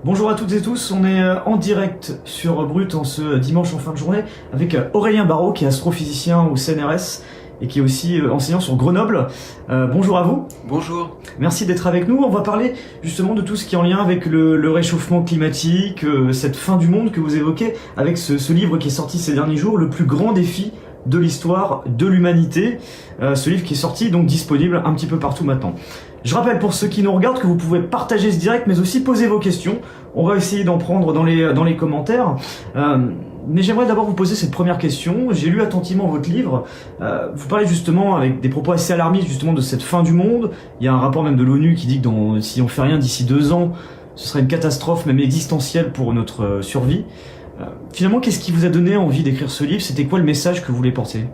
Bonjour à toutes et tous, on est en direct sur Brut en ce dimanche en fin de journée avec Aurélien Barraud qui est astrophysicien au CNRS et qui est aussi enseignant sur Grenoble. Bonjour à vous. Bonjour. Merci d'être avec nous. On va parler justement de tout ce qui est en lien avec le réchauffement climatique, cette fin du monde que vous évoquez avec ce livre qui est sorti ces derniers jours, Le plus grand défi de l'histoire de l'humanité. Ce livre qui est sorti, donc disponible un petit peu partout maintenant. Je rappelle pour ceux qui nous regardent que vous pouvez partager ce direct mais aussi poser vos questions. On va essayer d'en prendre dans les commentaires. Mais j'aimerais d'abord vous poser cette première question. J'ai lu attentivement votre livre. Vous parlez justement avec des propos assez alarmistes justement de cette fin du monde. Il y a un rapport même de l'ONU qui dit que si on fait rien d'ici 2 ans, ce serait une catastrophe même existentielle pour notre survie. Finalement, qu'est-ce qui vous a donné envie d'écrire ce livre? C'était quoi le message que vous voulez porter?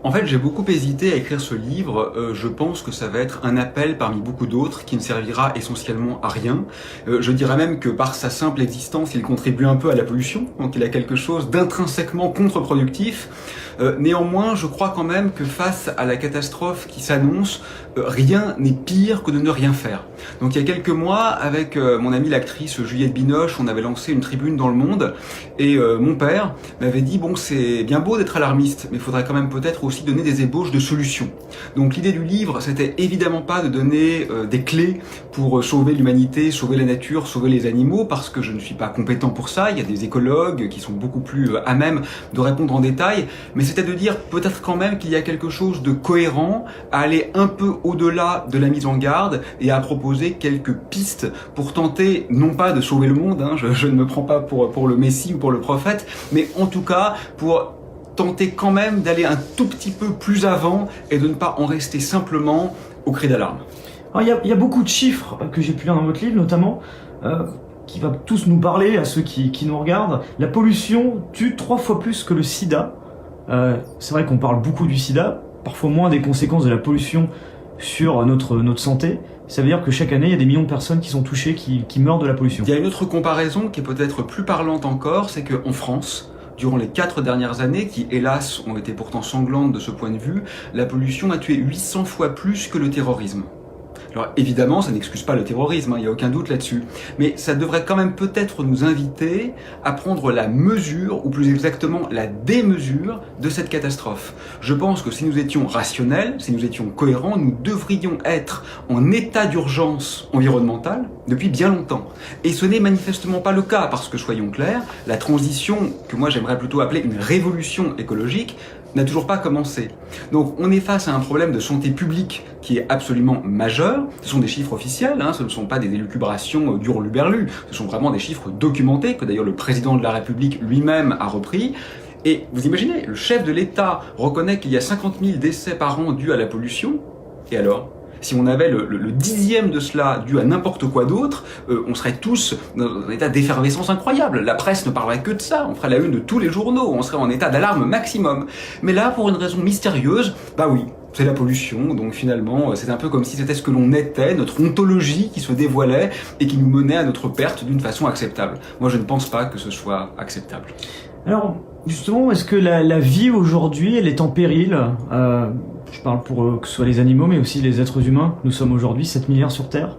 En fait, j'ai beaucoup hésité à écrire ce livre. Je pense que ça va être un appel parmi beaucoup d'autres qui ne servira essentiellement à rien. Je dirais même que par sa simple existence, il contribue un peu à la pollution. Donc il a quelque chose d'intrinsèquement contre-productif. Néanmoins, je crois quand même que face à la catastrophe qui s'annonce, rien n'est pire que de ne rien faire. Donc il y a quelques mois, avec mon amie l'actrice Juliette Binoche, on avait lancé une tribune dans Le Monde et mon père m'avait dit « Bon, c'est bien beau d'être alarmiste, mais il faudrait quand même peut-être aussi donner des ébauches de solutions. » Donc l'idée du livre, c'était évidemment pas de donner des clés pour sauver l'humanité, sauver la nature, sauver les animaux, parce que je ne suis pas compétent pour ça. Il y a des écologues qui sont beaucoup plus à même de répondre en détail, mais c'était de dire peut-être quand même qu'il y a quelque chose de cohérent à aller un peu au-delà de la mise en garde et à proposer quelques pistes pour tenter, non pas de sauver le monde, je ne me prends pas pour le Messie ou pour le prophète, mais en tout cas pour tenter quand même d'aller un tout petit peu plus avant et de ne pas en rester simplement au cri d'alarme. Alors, il y a beaucoup de chiffres que j'ai pu lire dans votre livre, notamment, qui va tous nous parler à ceux qui nous regardent. La pollution tue 3 fois plus que le sida. C'est vrai qu'on parle beaucoup du sida, parfois moins des conséquences de la pollution sur notre santé. Ça veut dire que chaque année, il y a des millions de personnes qui sont touchées, qui meurent de la pollution. Il y a une autre comparaison qui est peut-être plus parlante encore, c'est qu'en France, durant les 4 dernières années, qui hélas ont été pourtant sanglantes de ce point de vue, la pollution a tué 800 fois plus que le terrorisme. Alors évidemment, ça n'excuse pas le terrorisme, il n'y a aucun doute là-dessus, mais ça devrait quand même peut-être nous inviter à prendre la mesure, ou plus exactement la démesure, de cette catastrophe. Je pense que si nous étions rationnels, si nous étions cohérents, nous devrions être en état d'urgence environnementale depuis bien longtemps. Et ce n'est manifestement pas le cas, parce que soyons clairs, la transition, que moi j'aimerais plutôt appeler une révolution écologique, n'a toujours pas commencé. Donc on est face à un problème de santé publique qui est absolument majeur. Ce sont des chiffres officiels, ce ne sont pas des élucubrations d'hurluberlu, ce sont vraiment des chiffres documentés, que d'ailleurs le président de la République lui-même a repris. Et vous imaginez, le chef de l'État reconnaît qu'il y a 50 000 décès par an dus à la pollution, et alors ? Si on avait le 10e de cela dû à n'importe quoi d'autre, on serait tous dans un état d'effervescence incroyable. La presse ne parlerait que de ça, on ferait la une de tous les journaux, on serait en état d'alarme maximum. Mais là, pour une raison mystérieuse, bah oui, c'est la pollution, donc finalement, c'est un peu comme si c'était ce que l'on était, notre ontologie qui se dévoilait et qui nous menait à notre perte d'une façon acceptable. Moi, je ne pense pas que ce soit acceptable. Alors, justement, est-ce que la vie aujourd'hui, elle est en péril? Je parle pour que ce soit les animaux, mais aussi les êtres humains. Nous sommes aujourd'hui 7 milliards sur Terre.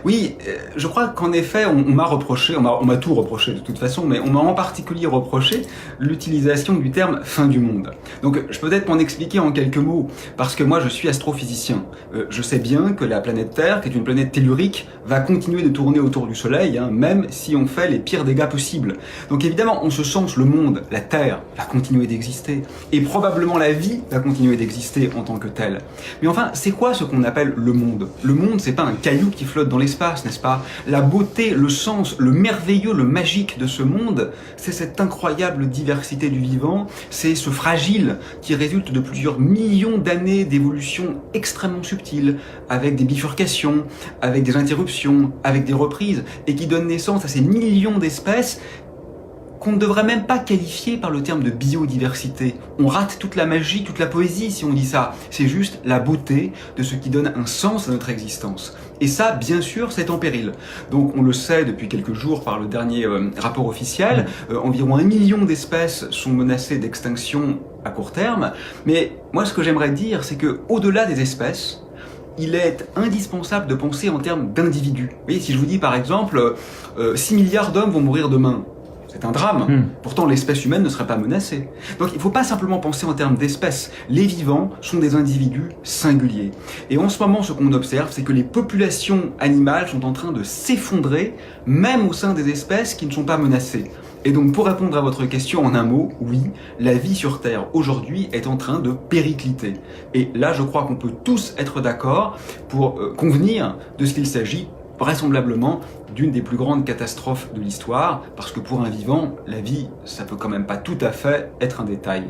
Oui, je crois qu'en effet, on m'a reproché, on m'a tout reproché de toute façon, mais on m'a en particulier reproché l'utilisation du terme « fin du monde ». Donc, je peux peut-être m'en expliquer en quelques mots, parce que moi, je suis astrophysicien. Je sais bien que la planète Terre, qui est une planète tellurique, va continuer de tourner autour du Soleil, même si on fait les pires dégâts possibles. Donc évidemment, en ce sens, le monde, la Terre, va continuer d'exister, et probablement la vie va continuer d'exister en tant que telle. Mais enfin, c'est quoi ce qu'on appelle le monde? Le monde, c'est pas un caillou qui flotte dans l'espace, n'est-ce pas? La beauté, le sens, le merveilleux, le magique de ce monde, c'est cette incroyable diversité du vivant, c'est ce fragile qui résulte de plusieurs millions d'années d'évolution extrêmement subtile, avec des bifurcations, avec des interruptions, avec des reprises, et qui donne naissance à ces millions d'espèces qu'on ne devrait même pas qualifier par le terme de biodiversité. On rate toute la magie, toute la poésie si on dit ça. C'est juste la beauté de ce qui donne un sens à notre existence. Et ça, bien sûr, c'est en péril. Donc on le sait depuis quelques jours par le dernier rapport officiel, environ 1 million d'espèces sont menacées d'extinction à court terme. Mais moi, ce que j'aimerais dire, c'est que au-delà des espèces, il est indispensable de penser en termes d'individus. Vous voyez, si je vous dis par exemple 6 milliards d'hommes vont mourir demain, c'est un drame. Pourtant, l'espèce humaine ne serait pas menacée. Donc, il ne faut pas simplement penser en termes d'espèces. Les vivants sont des individus singuliers. Et en ce moment, ce qu'on observe, c'est que les populations animales sont en train de s'effondrer, même au sein des espèces qui ne sont pas menacées. Et donc, pour répondre à votre question en un mot, oui, la vie sur Terre aujourd'hui est en train de péricliter. Et là, je crois qu'on peut tous être d'accord pour convenir de ce qu'il s'agit vraisemblablement d'une des plus grandes catastrophes de l'histoire, parce que pour un vivant, la vie, ça peut quand même pas tout à fait être un détail.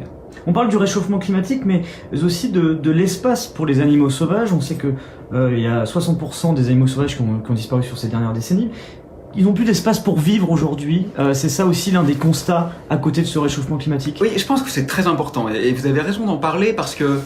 On parle du réchauffement climatique, mais aussi de l'espace pour les animaux sauvages. On sait que il y a 60% des animaux sauvages qui ont disparu sur ces dernières décennies. Ils n'ont plus d'espace pour vivre aujourd'hui. C'est ça aussi l'un des constats à côté de ce réchauffement climatique. Oui, je pense que c'est très important et vous avez raison d'en parler parce que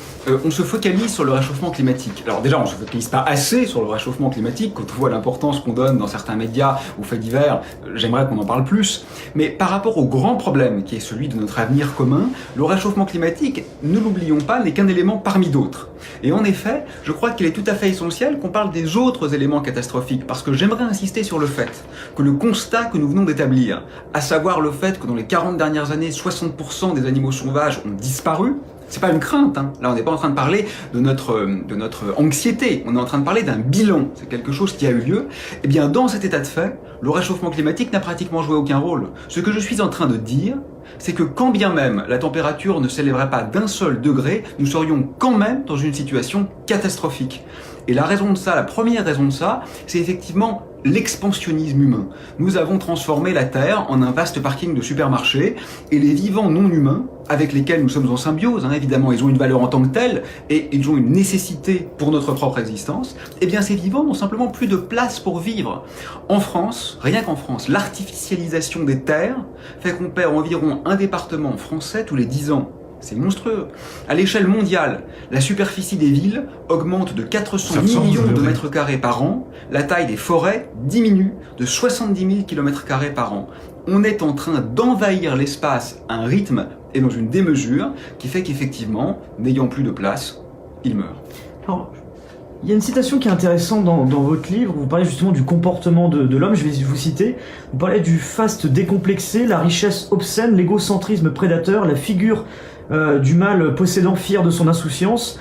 on se focalise sur le réchauffement climatique. Alors déjà, on se focalise pas assez sur le réchauffement climatique. Quand on voit l'importance qu'on donne dans certains médias aux faits divers, j'aimerais qu'on en parle plus. Mais par rapport au grand problème qui est celui de notre avenir commun, le réchauffement climatique, ne l'oublions pas, n'est qu'un élément parmi d'autres. Et en effet, je crois qu'il est tout à fait essentiel qu'on parle des autres éléments catastrophiques parce que j'aimerais insister sur le fait que le constat que nous venons d'établir, à savoir le fait que dans les 40 dernières années, 60% des animaux sauvages ont disparu, c'est pas une crainte, hein. Là on n'est pas en train de parler de notre anxiété, on est en train de parler d'un bilan, c'est quelque chose qui a eu lieu. Eh bien dans cet état de fait, le réchauffement climatique n'a pratiquement joué aucun rôle. Ce que je suis en train de dire, c'est que quand bien même la température ne s'élèverait pas d'un seul degré, nous serions quand même dans une situation catastrophique. Et la raison de ça, la première raison de ça, c'est effectivement l'expansionnisme humain. Nous avons transformé la Terre en un vaste parking de supermarchés et les vivants non humains, avec lesquels nous sommes en symbiose, hein, évidemment, ils ont une valeur en tant que telle et ils ont une nécessité pour notre propre existence, eh bien ces vivants n'ont simplement plus de place pour vivre. En France, rien qu'en France, l'artificialisation des terres fait qu'on perd environ un département français tous les 10 ans. C'est monstrueux. À l'échelle mondiale, la superficie des villes augmente de 400 millions de mètres carrés par an, la taille des forêts diminue de 70 000 km² par an. On est en train d'envahir l'espace à un rythme et dans une démesure qui fait qu'effectivement, n'ayant plus de place, il meurt. Alors, il y a une citation qui est intéressante dans votre livre, vous parlez justement du comportement de l'homme, je vais vous citer, vous parlez du faste décomplexé, la richesse obscène, l'égocentrisme prédateur, la figure du mâle possédant fier de son insouciance,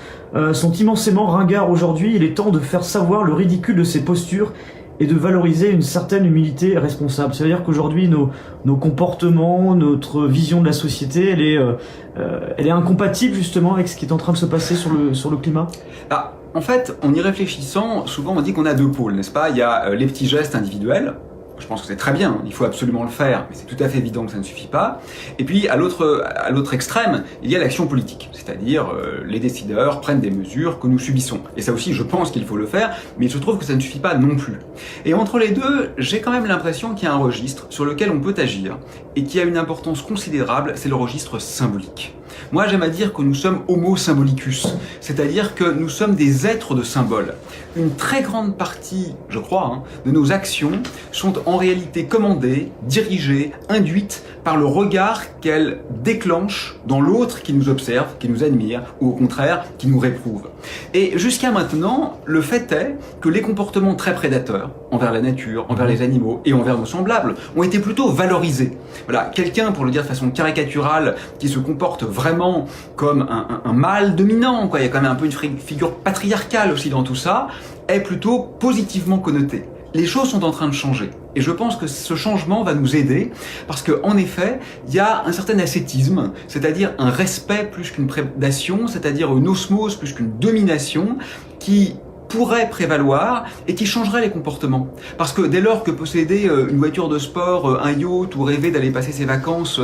sont immensément ringards aujourd'hui. Il est temps de faire savoir le ridicule de ces postures et de valoriser une certaine humilité responsable. C'est-à-dire qu'aujourd'hui, nos comportements, notre vision de la société, elle est incompatible justement avec ce qui est en train de se passer sur le climat. Ah, en fait, en y réfléchissant, souvent on dit qu'on a deux pôles, n'est-ce pas? Il y a les petits gestes individuels. Je pense que c'est très bien, il faut absolument le faire, mais c'est tout à fait évident que ça ne suffit pas. Et puis, à l'autre extrême, il y a l'action politique, c'est-à-dire les décideurs prennent des mesures que nous subissons. Et ça aussi, je pense qu'il faut le faire, mais il se trouve que ça ne suffit pas non plus. Et entre les deux, j'ai quand même l'impression qu'il y a un registre sur lequel on peut agir, et qui a une importance considérable, c'est le registre symbolique. Moi, j'aime à dire que nous sommes homo symbolicus, c'est-à-dire que nous sommes des êtres de symboles. Une très grande partie, je crois, de nos actions sont en réalité commandées, dirigées, induites par le regard qu'elles déclenchent dans l'autre qui nous observe, qui nous admire, ou au contraire, qui nous réprouve. Et jusqu'à maintenant, le fait est que les comportements très prédateurs envers la nature, envers les animaux et envers nos semblables ont été plutôt valorisés. Voilà, quelqu'un, pour le dire de façon caricaturale, qui se comporte vraiment comme un mâle dominant, quoi. Il y a quand même un peu une figure patriarcale aussi dans tout ça, est plutôt positivement connoté. Les choses sont en train de changer. Et je pense que ce changement va nous aider parce qu'en effet, il y a un certain ascétisme, c'est-à-dire un respect plus qu'une prédation, c'est-à-dire une osmose plus qu'une domination qui pourrait prévaloir et qui changerait les comportements. Parce que dès lors que posséder une voiture de sport, un yacht ou rêver d'aller passer ses vacances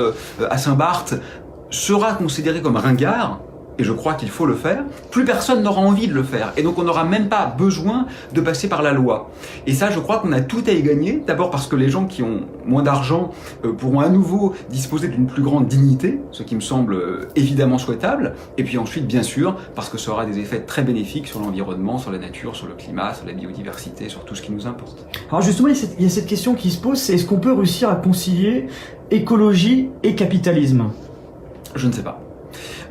à Saint-Barth sera considéré comme ringard, et je crois qu'il faut le faire, plus personne n'aura envie de le faire. Et donc on n'aura même pas besoin de passer par la loi. Et ça, je crois qu'on a tout à y gagner. D'abord parce que les gens qui ont moins d'argent pourront à nouveau disposer d'une plus grande dignité, ce qui me semble évidemment souhaitable. Et puis ensuite, bien sûr, parce que ça aura des effets très bénéfiques sur l'environnement, sur la nature, sur le climat, sur la biodiversité, sur tout ce qui nous importe. Alors justement, il y a cette question qui se pose, c'est est-ce qu'on peut réussir à concilier écologie et capitalisme ? Je ne sais pas.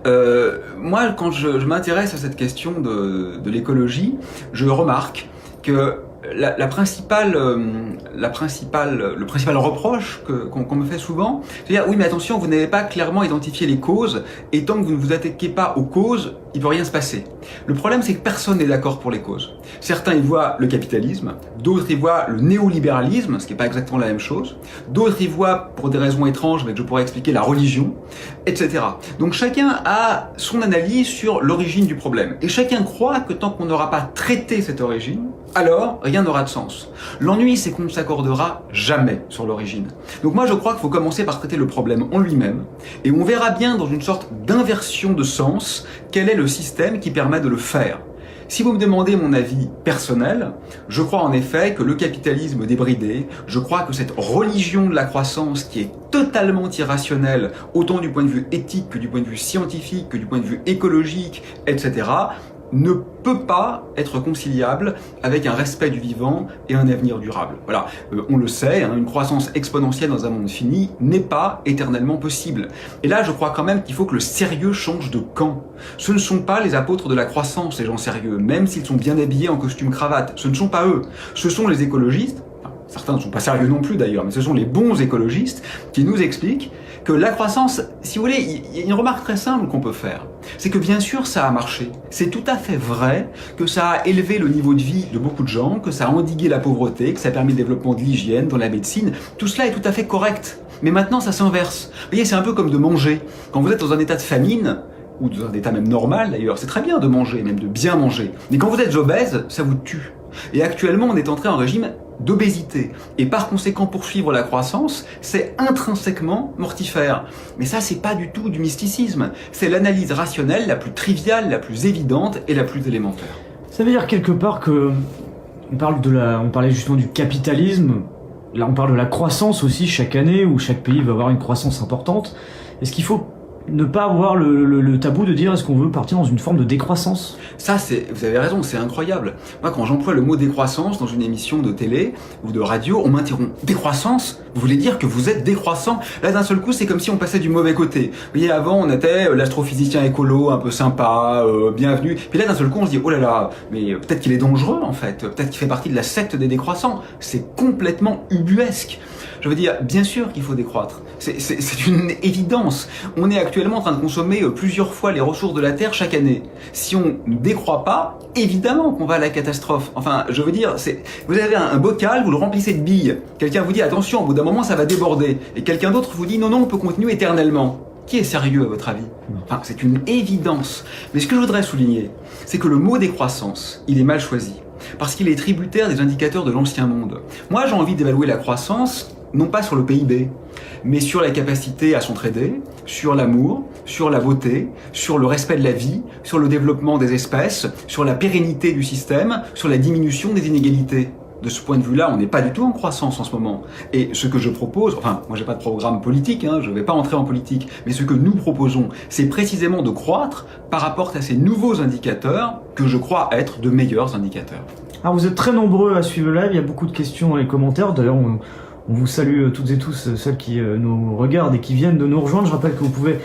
Moi, quand je m'intéresse à cette question de l'écologie, je remarque que le principal reproche qu'on me fait souvent, c'est de dire oui mais attention, vous n'avez pas clairement identifié les causes, et tant que vous ne vous attaquez pas aux causes, il peut rien se passer. Le problème c'est que personne n'est d'accord pour les causes. Certains y voient le capitalisme, d'autres y voient le néolibéralisme, ce qui n'est pas exactement la même chose, d'autres y voient, pour des raisons étranges mais que je pourrais expliquer, la religion, etc. Donc chacun a son analyse sur l'origine du problème, et chacun croit que tant qu'on n'aura pas traité cette origine, alors rien n'aura de sens. L'ennui, c'est qu'on ne s'accordera jamais sur l'origine. Donc moi, je crois qu'il faut commencer par traiter le problème en lui-même, et on verra bien dans une sorte d'inversion de sens quel est le système qui permet de le faire. Si vous me demandez mon avis personnel, je crois en effet que le capitalisme débridé, je crois que cette religion de la croissance qui est totalement irrationnelle, autant du point de vue éthique que du point de vue scientifique, que du point de vue écologique, etc., ne peut pas être conciliable avec un respect du vivant et un avenir durable. Voilà, on le sait, hein, une croissance exponentielle dans un monde fini n'est pas éternellement possible. Et là, je crois quand même qu'il faut que le sérieux change de camp. Ce ne sont pas les apôtres de la croissance, les gens sérieux, même s'ils sont bien habillés en costume cravate. Ce ne sont pas eux. Ce sont les écologistes, enfin, certains ne sont pas sérieux non plus d'ailleurs, mais ce sont les bons écologistes qui nous expliquent que la croissance, si vous voulez, il y a une remarque très simple qu'on peut faire. C'est que bien sûr ça a marché. C'est tout à fait vrai que ça a élevé le niveau de vie de beaucoup de gens, que ça a endigué la pauvreté, que ça a permis le développement de l'hygiène, dans la médecine. Tout cela est tout à fait correct. Mais maintenant ça s'inverse. Vous voyez, c'est un peu comme de manger. Quand vous êtes dans un état de famine, ou dans un état même normal d'ailleurs, c'est très bien de manger, même de bien manger. Mais quand vous êtes obèse, ça vous tue. Et actuellement on est entré en régime d'obésité. Et par conséquent, poursuivre la croissance, c'est intrinsèquement mortifère. Mais ça, c'est pas du tout du mysticisme. C'est l'analyse rationnelle la plus triviale, la plus évidente et la plus élémentaire. Ça veut dire quelque part que on parlait justement du capitalisme. Là, on parle de la croissance aussi chaque année, où chaque pays va avoir une croissance importante. Est-ce qu'il faut ne pas avoir le tabou de dire est-ce qu'on veut partir dans une forme de décroissance? Ça, vous avez raison, c'est incroyable. Moi, quand j'emploie le mot décroissance dans une émission de télé ou de radio, on m'interrompt. Décroissance? Vous voulez dire que vous êtes décroissant? Là, d'un seul coup, c'est comme si on passait du mauvais côté. Vous voyez, avant, on était l'astrophysicien écolo, un peu sympa, bienvenu. Puis là, d'un seul coup, on se dit, oh là là, mais peut-être qu'il est dangereux, en fait. Peut-être qu'il fait partie de la secte des décroissants. C'est complètement ubuesque. Je veux dire, bien sûr qu'il faut décroître. C'est une évidence. On est actuellement en train de consommer plusieurs fois les ressources de la Terre chaque année. Si on ne décroît pas, évidemment qu'on va à la catastrophe. Enfin, je veux dire, vous avez un bocal, vous le remplissez de billes. Quelqu'un vous dit, attention, au bout d'un moment, ça va déborder. Et quelqu'un d'autre vous dit, non, non, on peut continuer éternellement. Qui est sérieux à votre avis? Enfin, c'est une évidence. Mais ce que je voudrais souligner, c'est que le mot décroissance, il est mal choisi. Parce qu'il est tributaire des indicateurs de l'ancien monde. Moi, j'ai envie d'évaluer la croissance non pas sur le PIB, mais sur la capacité à s'entraider, sur l'amour, sur la beauté, sur le respect de la vie, sur le développement des espèces, sur la pérennité du système, sur la diminution des inégalités. De ce point de vue-là, on n'est pas du tout en croissance en ce moment. Et ce que je propose, enfin, moi j'ai pas de programme politique, je vais pas entrer en politique, mais ce que nous proposons, c'est précisément de croître par rapport à ces nouveaux indicateurs que je crois être de meilleurs indicateurs. Alors vous êtes très nombreux à suivre le live, il y a beaucoup de questions dans les commentaires, d'ailleurs on vous salue toutes et tous, celles qui nous regardent et qui viennent de nous rejoindre. Je rappelle que vous pouvez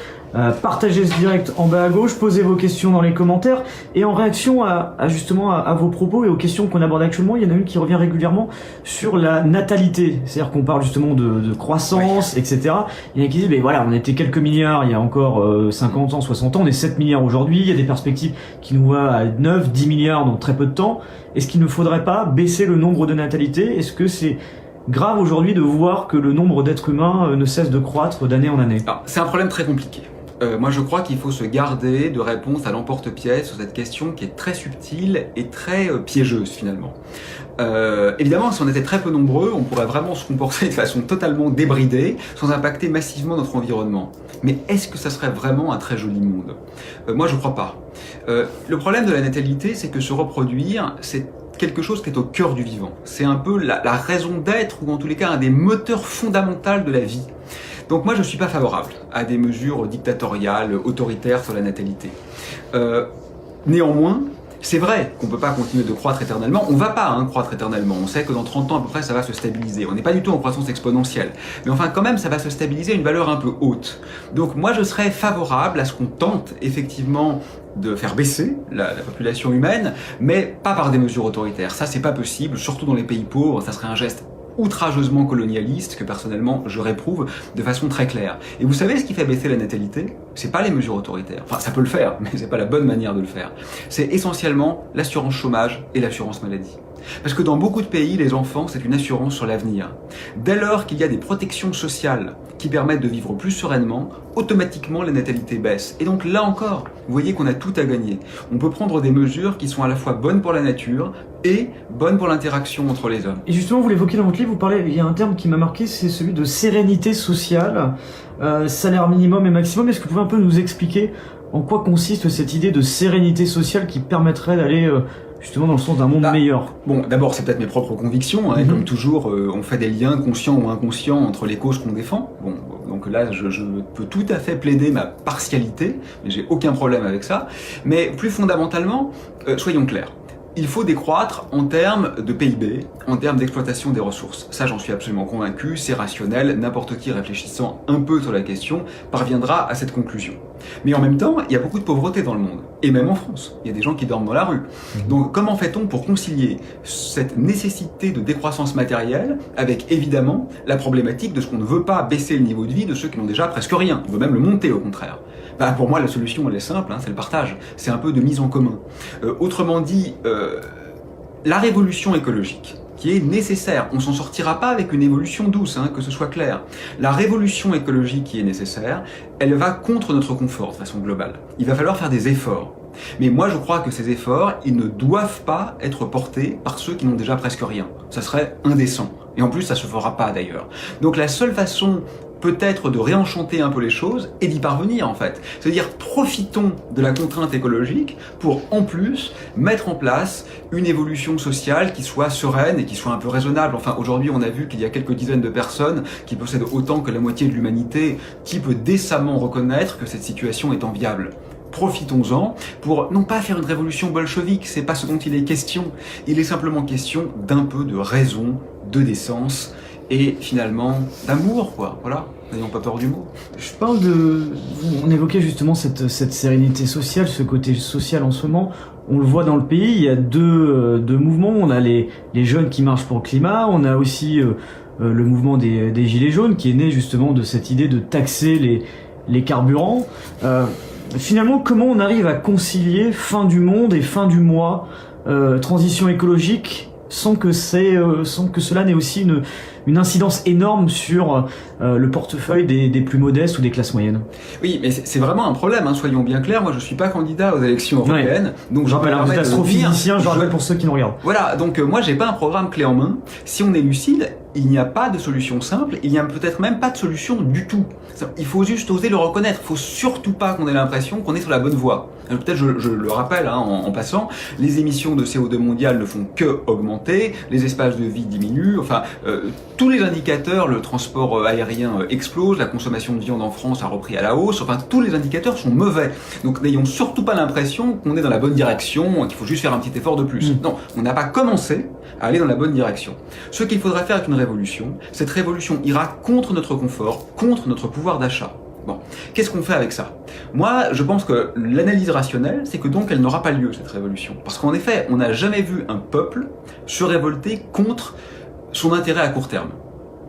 partager ce direct en bas à gauche, poser vos questions dans les commentaires, et en réaction justement à vos propos et aux questions qu'on aborde actuellement, il y en a une qui revient régulièrement sur la natalité. C'est-à-dire qu'on parle justement de croissance, oui, etc. Il y en a qui disent, mais voilà, on était quelques milliards il y a encore 50 ans, 60 ans, on est 7 milliards aujourd'hui, il y a des perspectives qui nous voient à 9, 10 milliards dans très peu de temps. Est-ce qu'il ne faudrait pas baisser le nombre de natalité? Est-ce que c'est grave aujourd'hui de voir que le nombre d'êtres humains ne cesse de croître d'année en année? C'est un problème très compliqué. Moi je crois qu'il faut se garder de réponse à l'emporte-pièce sur cette question qui est très subtile et très piégeuse finalement. Évidemment, si on était très peu nombreux, on pourrait vraiment se comporter de façon totalement débridée, sans impacter massivement notre environnement. Mais est-ce que ça serait vraiment un très joli monde? Moi je crois pas. Le problème de la natalité, c'est que se reproduire, c'est quelque chose qui est au cœur du vivant. C'est un peu la raison d'être, ou en tous les cas un des moteurs fondamentaux de la vie. Donc moi je ne suis pas favorable à des mesures dictatoriales, autoritaires sur la natalité. Néanmoins, C'est vrai qu'on ne peut pas continuer de croître éternellement, on ne va pas croître éternellement, on sait que dans 30 ans à peu près ça va se stabiliser, on n'est pas du tout en croissance exponentielle, mais enfin quand même ça va se stabiliser à une valeur un peu haute. Donc moi je serais favorable à ce qu'on tente effectivement de faire baisser la population humaine, mais pas par des mesures autoritaires, ça c'est pas possible, surtout dans les pays pauvres, ça serait un geste outrageusement colonialiste que personnellement je réprouve de façon très claire. Et vous savez ce qui fait baisser la natalité? C'est pas les mesures autoritaires. Enfin, ça peut le faire, mais c'est pas la bonne manière de le faire. C'est essentiellement l'assurance chômage et l'assurance maladie. Parce que dans beaucoup de pays, les enfants, c'est une assurance sur l'avenir. Dès lors qu'il y a des protections sociales qui permettent de vivre plus sereinement, automatiquement la natalité baisse. Et donc là encore, vous voyez qu'on a tout à gagner. On peut prendre des mesures qui sont à la fois bonnes pour la nature et bonnes pour l'interaction entre les hommes. Et justement, vous l'évoquez dans votre livre, vous parlez, il y a un terme qui m'a marqué, c'est celui de sérénité sociale, salaire minimum et maximum. Est-ce que vous pouvez un peu nous expliquer en quoi consiste cette idée de sérénité sociale qui permettrait d'aller justement dans le sens d'un monde meilleur? Bon, d'abord, c'est peut-être mes propres convictions, et comme toujours, on fait des liens conscients ou inconscients entre les causes qu'on défend. Bon, donc là, je peux tout à fait plaider ma partialité, mais j'ai aucun problème avec ça. Mais plus fondamentalement, soyons clairs. Il faut décroître en termes de PIB, en termes d'exploitation des ressources. Ça, j'en suis absolument convaincu, c'est rationnel, n'importe qui réfléchissant un peu sur la question parviendra à cette conclusion. Mais en même temps, il y a beaucoup de pauvreté dans le monde, et même en France. Il y a des gens qui dorment dans la rue. Donc comment fait-on pour concilier cette nécessité de décroissance matérielle avec évidemment la problématique de ce qu'on ne veut pas baisser le niveau de vie de ceux qui n'ont déjà presque rien, on veut même le monter au contraire. Pour moi, la solution, elle est simple, c'est le partage. C'est un peu de mise en commun. Autrement dit, la révolution écologique, qui est nécessaire. On ne s'en sortira pas avec une évolution douce, que ce soit clair. La révolution écologique qui est nécessaire, elle va contre notre confort de façon globale. Il va falloir faire des efforts. Mais moi, je crois que ces efforts, ils ne doivent pas être portés par ceux qui n'ont déjà presque rien. Ça serait indécent. Et en plus, ça ne se fera pas d'ailleurs. Donc la seule façon peut-être de réenchanter un peu les choses et d'y parvenir en fait. C'est-à-dire profitons de la contrainte écologique pour en plus mettre en place une évolution sociale qui soit sereine et qui soit un peu raisonnable. Enfin aujourd'hui on a vu qu'il y a quelques dizaines de personnes qui possèdent autant que la moitié de l'humanité qui peut décemment reconnaître que cette situation est enviable. Profitons-en pour non pas faire une révolution bolchevique, c'est pas ce dont il est question. Il est simplement question d'un peu de raison, de décence et finalement d'amour, quoi. Voilà, n'ayons pas peur du mot. Je parle on évoquait justement cette sérénité sociale, ce côté social en ce moment. On le voit dans le pays, il y a deux mouvements. On a les jeunes qui marchent pour le climat, on a aussi le mouvement des gilets jaunes qui est né justement de cette idée de taxer les carburants. Finalement, comment on arrive à concilier fin du monde et fin du mois, transition écologique, sans que cela n'ait aussi une incidence énorme sur le portefeuille des plus modestes ou des classes moyennes? Oui, mais c'est vraiment un problème, soyons bien clairs. Moi, je suis pas candidat aux élections européennes, donc je rappelle, vous êtes astrophysicien, je rappelle pour ceux qui nous regardent. Voilà, donc moi, j'ai pas un programme clé en main. Si on est lucide, il n'y a pas de solution simple, il n'y a peut-être même pas de solution du tout. Il faut juste oser le reconnaître, il faut surtout pas qu'on ait l'impression qu'on est sur la bonne voie. Peut-être je le rappelle en passant, les émissions de CO2 mondiales ne font que augmenter, les espaces de vie diminuent, enfin tous les indicateurs, le transport aérien explose, la consommation de viande en France a repris à la hausse, enfin tous les indicateurs sont mauvais. Donc n'ayons surtout pas l'impression qu'on est dans la bonne direction, qu'il faut juste faire un petit effort de plus. Non, on n'a pas commencé à aller dans la bonne direction. Ce qu'il faudrait faire avec une révolution, cette révolution ira contre notre confort, contre notre pouvoir d'achat. Bon, qu'est-ce qu'on fait avec ça? Moi, je pense que l'analyse rationnelle, c'est que donc elle n'aura pas lieu, cette révolution. Parce qu'en effet, on n'a jamais vu un peuple se révolter contre son intérêt à court terme.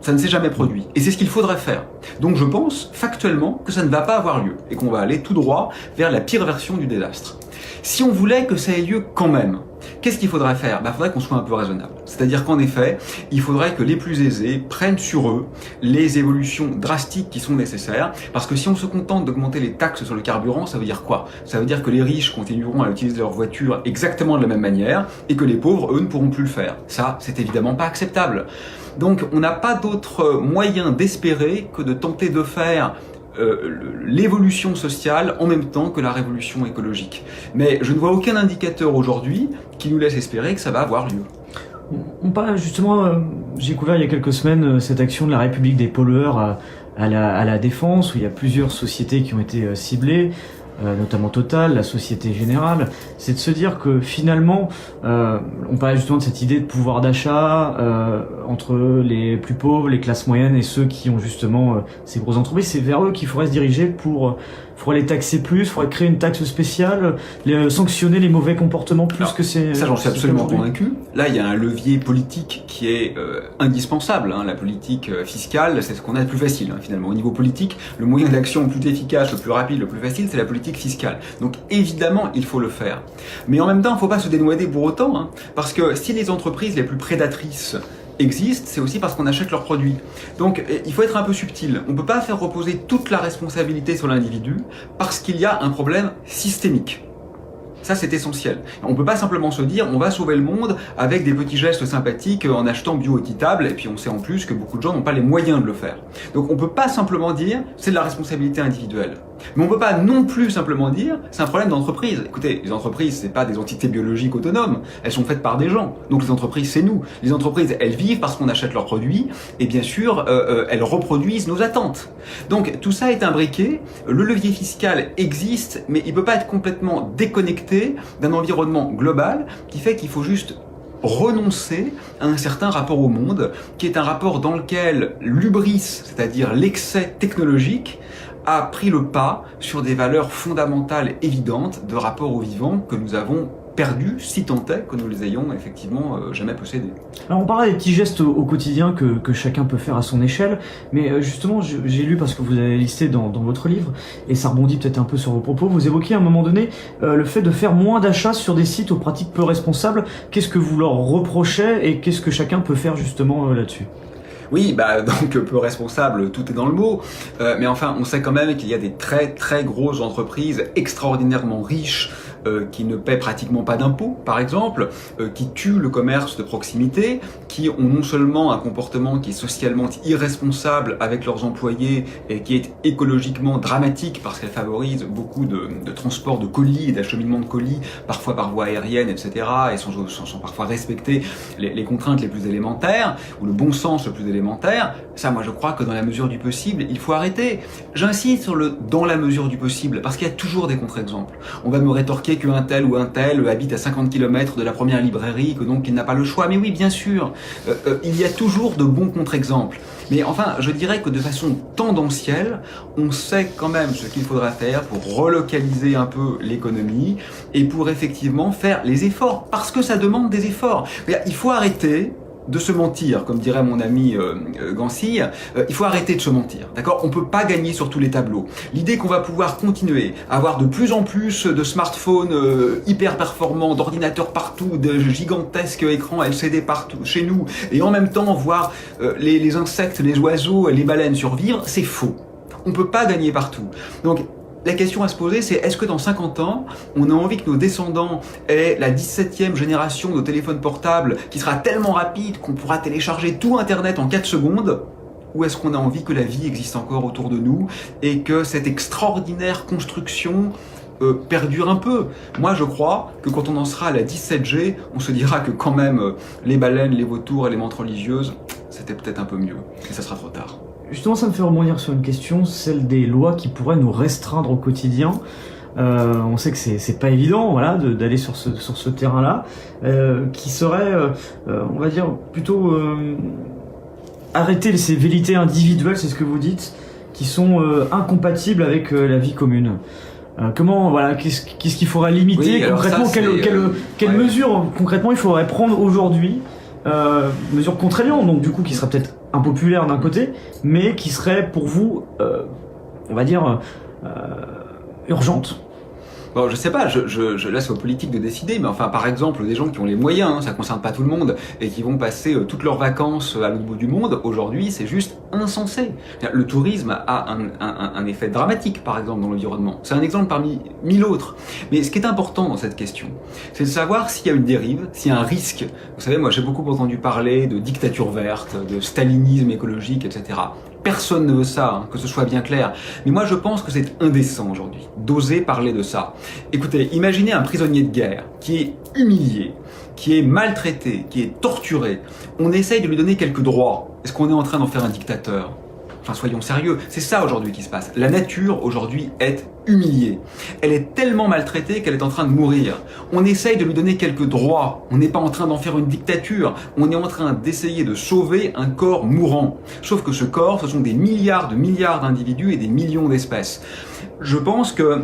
Ça ne s'est jamais produit. Et c'est ce qu'il faudrait faire. Donc je pense, factuellement, que ça ne va pas avoir lieu. Et qu'on va aller tout droit vers la pire version du désastre. Si on voulait que ça ait lieu quand même, qu'est-ce qu'il faudrait faire? Il faudrait qu'on soit un peu raisonnable. C'est-à-dire qu'en effet, il faudrait que les plus aisés prennent sur eux les évolutions drastiques qui sont nécessaires. Parce que si on se contente d'augmenter les taxes sur le carburant, ça veut dire quoi? Ça veut dire que les riches continueront à utiliser leur voiture exactement de la même manière et que les pauvres, eux, ne pourront plus le faire. Ça, c'est évidemment pas acceptable. Donc, on n'a pas d'autre moyen d'espérer que de tenter de faire l'évolution sociale en même temps que la révolution écologique. Mais je ne vois aucun indicateur aujourd'hui qui nous laisse espérer que ça va avoir lieu. On parle justement, j'ai couvert il y a quelques semaines cette action de la République des pollueurs à la Défense, où il y a plusieurs sociétés qui ont été ciblées. notamment Total, la Société Générale, c'est de se dire que finalement, on parlait justement de cette idée de pouvoir d'achat entre les plus pauvres, les classes moyennes et ceux qui ont justement ces grosses entreprises, c'est vers eux qu'il faudrait se diriger faudrait les taxer plus, faudrait créer une taxe spéciale, sanctionner les mauvais comportements plus. Alors, que c'est... Ça, j'en suis absolument convaincu. Là, il y a un levier politique qui est indispensable. La politique fiscale, c'est ce qu'on a de plus facile, finalement. Au niveau politique, le moyen d'action le plus efficace, le plus rapide, le plus facile, c'est la politique fiscale. Donc, évidemment, il faut le faire. Mais en même temps, il ne faut pas se dénouader pour autant, parce que si les entreprises les plus prédatrices existent, c'est aussi parce qu'on achète leurs produits. Donc il faut être un peu subtil. On ne peut pas faire reposer toute la responsabilité sur l'individu parce qu'il y a un problème systémique. Ça, c'est essentiel. On ne peut pas simplement se dire on va sauver le monde avec des petits gestes sympathiques en achetant bio-équitable, et puis on sait en plus que beaucoup de gens n'ont pas les moyens de le faire. Donc on ne peut pas simplement dire c'est de la responsabilité individuelle. Mais on ne peut pas non plus simplement dire c'est un problème d'entreprise. Écoutez, les entreprises, c'est pas des entités biologiques autonomes, elles sont faites par des gens. Donc les entreprises, c'est nous. Les entreprises, elles vivent parce qu'on achète leurs produits, et bien sûr, elles reproduisent nos attentes. Donc tout ça est imbriqué, le levier fiscal existe, mais il ne peut pas être complètement déconnecté d'un environnement global qui fait qu'il faut juste renoncer à un certain rapport au monde, qui est un rapport dans lequel l'hubris, c'est-à-dire l'excès technologique, a pris le pas sur des valeurs fondamentales évidentes de rapport au vivant que nous avons perdu, si tant est que nous les ayons effectivement jamais possédés. Alors on parlait des petits gestes au quotidien que chacun peut faire à son échelle, mais justement j'ai lu, parce que vous avez listé dans votre livre, et ça rebondit peut-être un peu sur vos propos, vous évoquiez à un moment donné le fait de faire moins d'achats sur des sites aux pratiques peu responsables. Qu'est-ce que vous leur reprochez et qu'est-ce que chacun peut faire justement là-dessus ? Oui, donc peu responsable, tout est dans le mot, mais enfin on sait quand même qu'il y a des très très grosses entreprises extraordinairement riches qui ne paient pratiquement pas d'impôts, par exemple, qui tuent le commerce de proximité, qui ont non seulement un comportement qui est socialement irresponsable avec leurs employés et qui est écologiquement dramatique parce qu'elle favorise beaucoup de transport de colis et d'acheminement de colis, parfois par voie aérienne, etc., et sans parfois respecter les contraintes les plus élémentaires, ou le bon sens le plus élémentaire. Ça, moi je crois que dans la mesure du possible, il faut arrêter. J'insiste sur le « dans la mesure du possible », parce qu'il y a toujours des contre-exemples. On va me rétorquer qu'un tel ou un tel habite à 50 km de la première librairie, que donc il n'a pas le choix. Mais oui, bien sûr, il y a toujours de bons contre-exemples. Mais enfin, je dirais que de façon tendancielle, on sait quand même ce qu'il faudra faire pour relocaliser un peu l'économie et pour effectivement faire les efforts, parce que ça demande des efforts. Il faut arrêter de se mentir, comme dirait mon ami Gansille, il faut arrêter de se mentir, d'accord ? On peut pas gagner sur tous les tableaux. L'idée qu'on va pouvoir continuer à avoir de plus en plus de smartphones hyper performants, d'ordinateurs partout, de gigantesques écrans LCD partout chez nous, et en même temps voir les insectes, les oiseaux, les baleines survivre, c'est faux. On peut pas gagner partout. Donc la question à se poser, c'est est-ce que dans 50 ans, on a envie que nos descendants aient la 17e génération de téléphones portables qui sera tellement rapide qu'on pourra télécharger tout Internet en 4 secondes ? Ou est-ce qu'on a envie que la vie existe encore autour de nous et que cette extraordinaire construction perdure un peu ? Moi, je crois que quand on en sera à la 17G, on se dira que quand même les baleines, les vautours et les menthes religieuses, c'était peut-être un peu mieux. Et ça sera trop tard. Justement, ça me fait rebondir sur une question, celle des lois qui pourraient nous restreindre au quotidien. On sait que c'est pas évident, voilà, d'aller sur ce terrain-là, qui serait, on va dire, plutôt arrêter ces velléités individuelles, c'est ce que vous dites, qui sont incompatibles avec la vie commune. Comment, voilà, qu'est-ce qu'il faudrait limiter concrètement, quelles mesures concrètement il faudrait prendre aujourd'hui? Mesures contraignantes, donc du coup qui seraient peut-être impopulaires d'un côté, mais qui seraient pour vous, on va dire, urgentes. Bon, je sais pas, je laisse aux politiques de décider, mais enfin, par exemple, des gens qui ont les moyens, ça concerne pas tout le monde, et qui vont passer toutes leurs vacances à l'autre bout du monde, aujourd'hui, c'est juste insensé. Le tourisme a un effet dramatique, par exemple, dans l'environnement. C'est un exemple parmi 1000 autres. Mais ce qui est important dans cette question, c'est de savoir s'il y a une dérive, s'il y a un risque. Vous savez, moi, j'ai beaucoup entendu parler de dictature verte, de stalinisme écologique, etc. Personne ne veut ça, que ce soit bien clair. Mais moi, je pense que c'est indécent aujourd'hui d'oser parler de ça. Écoutez, imaginez un prisonnier de guerre qui est humilié, qui est maltraité, qui est torturé. On essaye de lui donner quelques droits. Est-ce qu'on est en train d'en faire un dictateur ? Enfin, soyons sérieux, c'est ça aujourd'hui qui se passe. La nature aujourd'hui est humiliée. Elle est tellement maltraitée qu'elle est en train de mourir. On essaye de lui donner quelques droits. On n'est pas en train d'en faire une dictature. On est en train d'essayer de sauver un corps mourant. Sauf que ce corps, ce sont des milliards d'individus et des millions d'espèces. Je pense que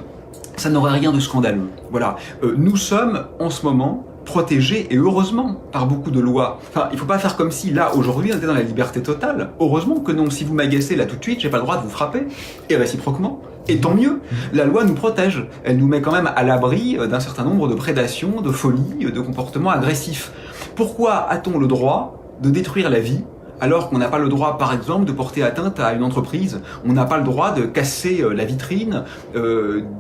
ça n'aurait rien de scandaleux. Voilà. Nous sommes en ce moment protégés, et heureusement, par beaucoup de lois. Enfin, il faut pas faire comme si, là, aujourd'hui, on était dans la liberté totale. Heureusement que non. Si vous m'agacez là tout de suite, j'ai pas le droit de vous frapper. Et réciproquement. Et tant mieux. La loi nous protège. Elle nous met quand même à l'abri d'un certain nombre de prédations, de folies, de comportements agressifs. Pourquoi a-t-on le droit de détruire la vie alors qu'on n'a pas le droit, par exemple, de porter atteinte à une entreprise? On n'a pas le droit de casser la vitrine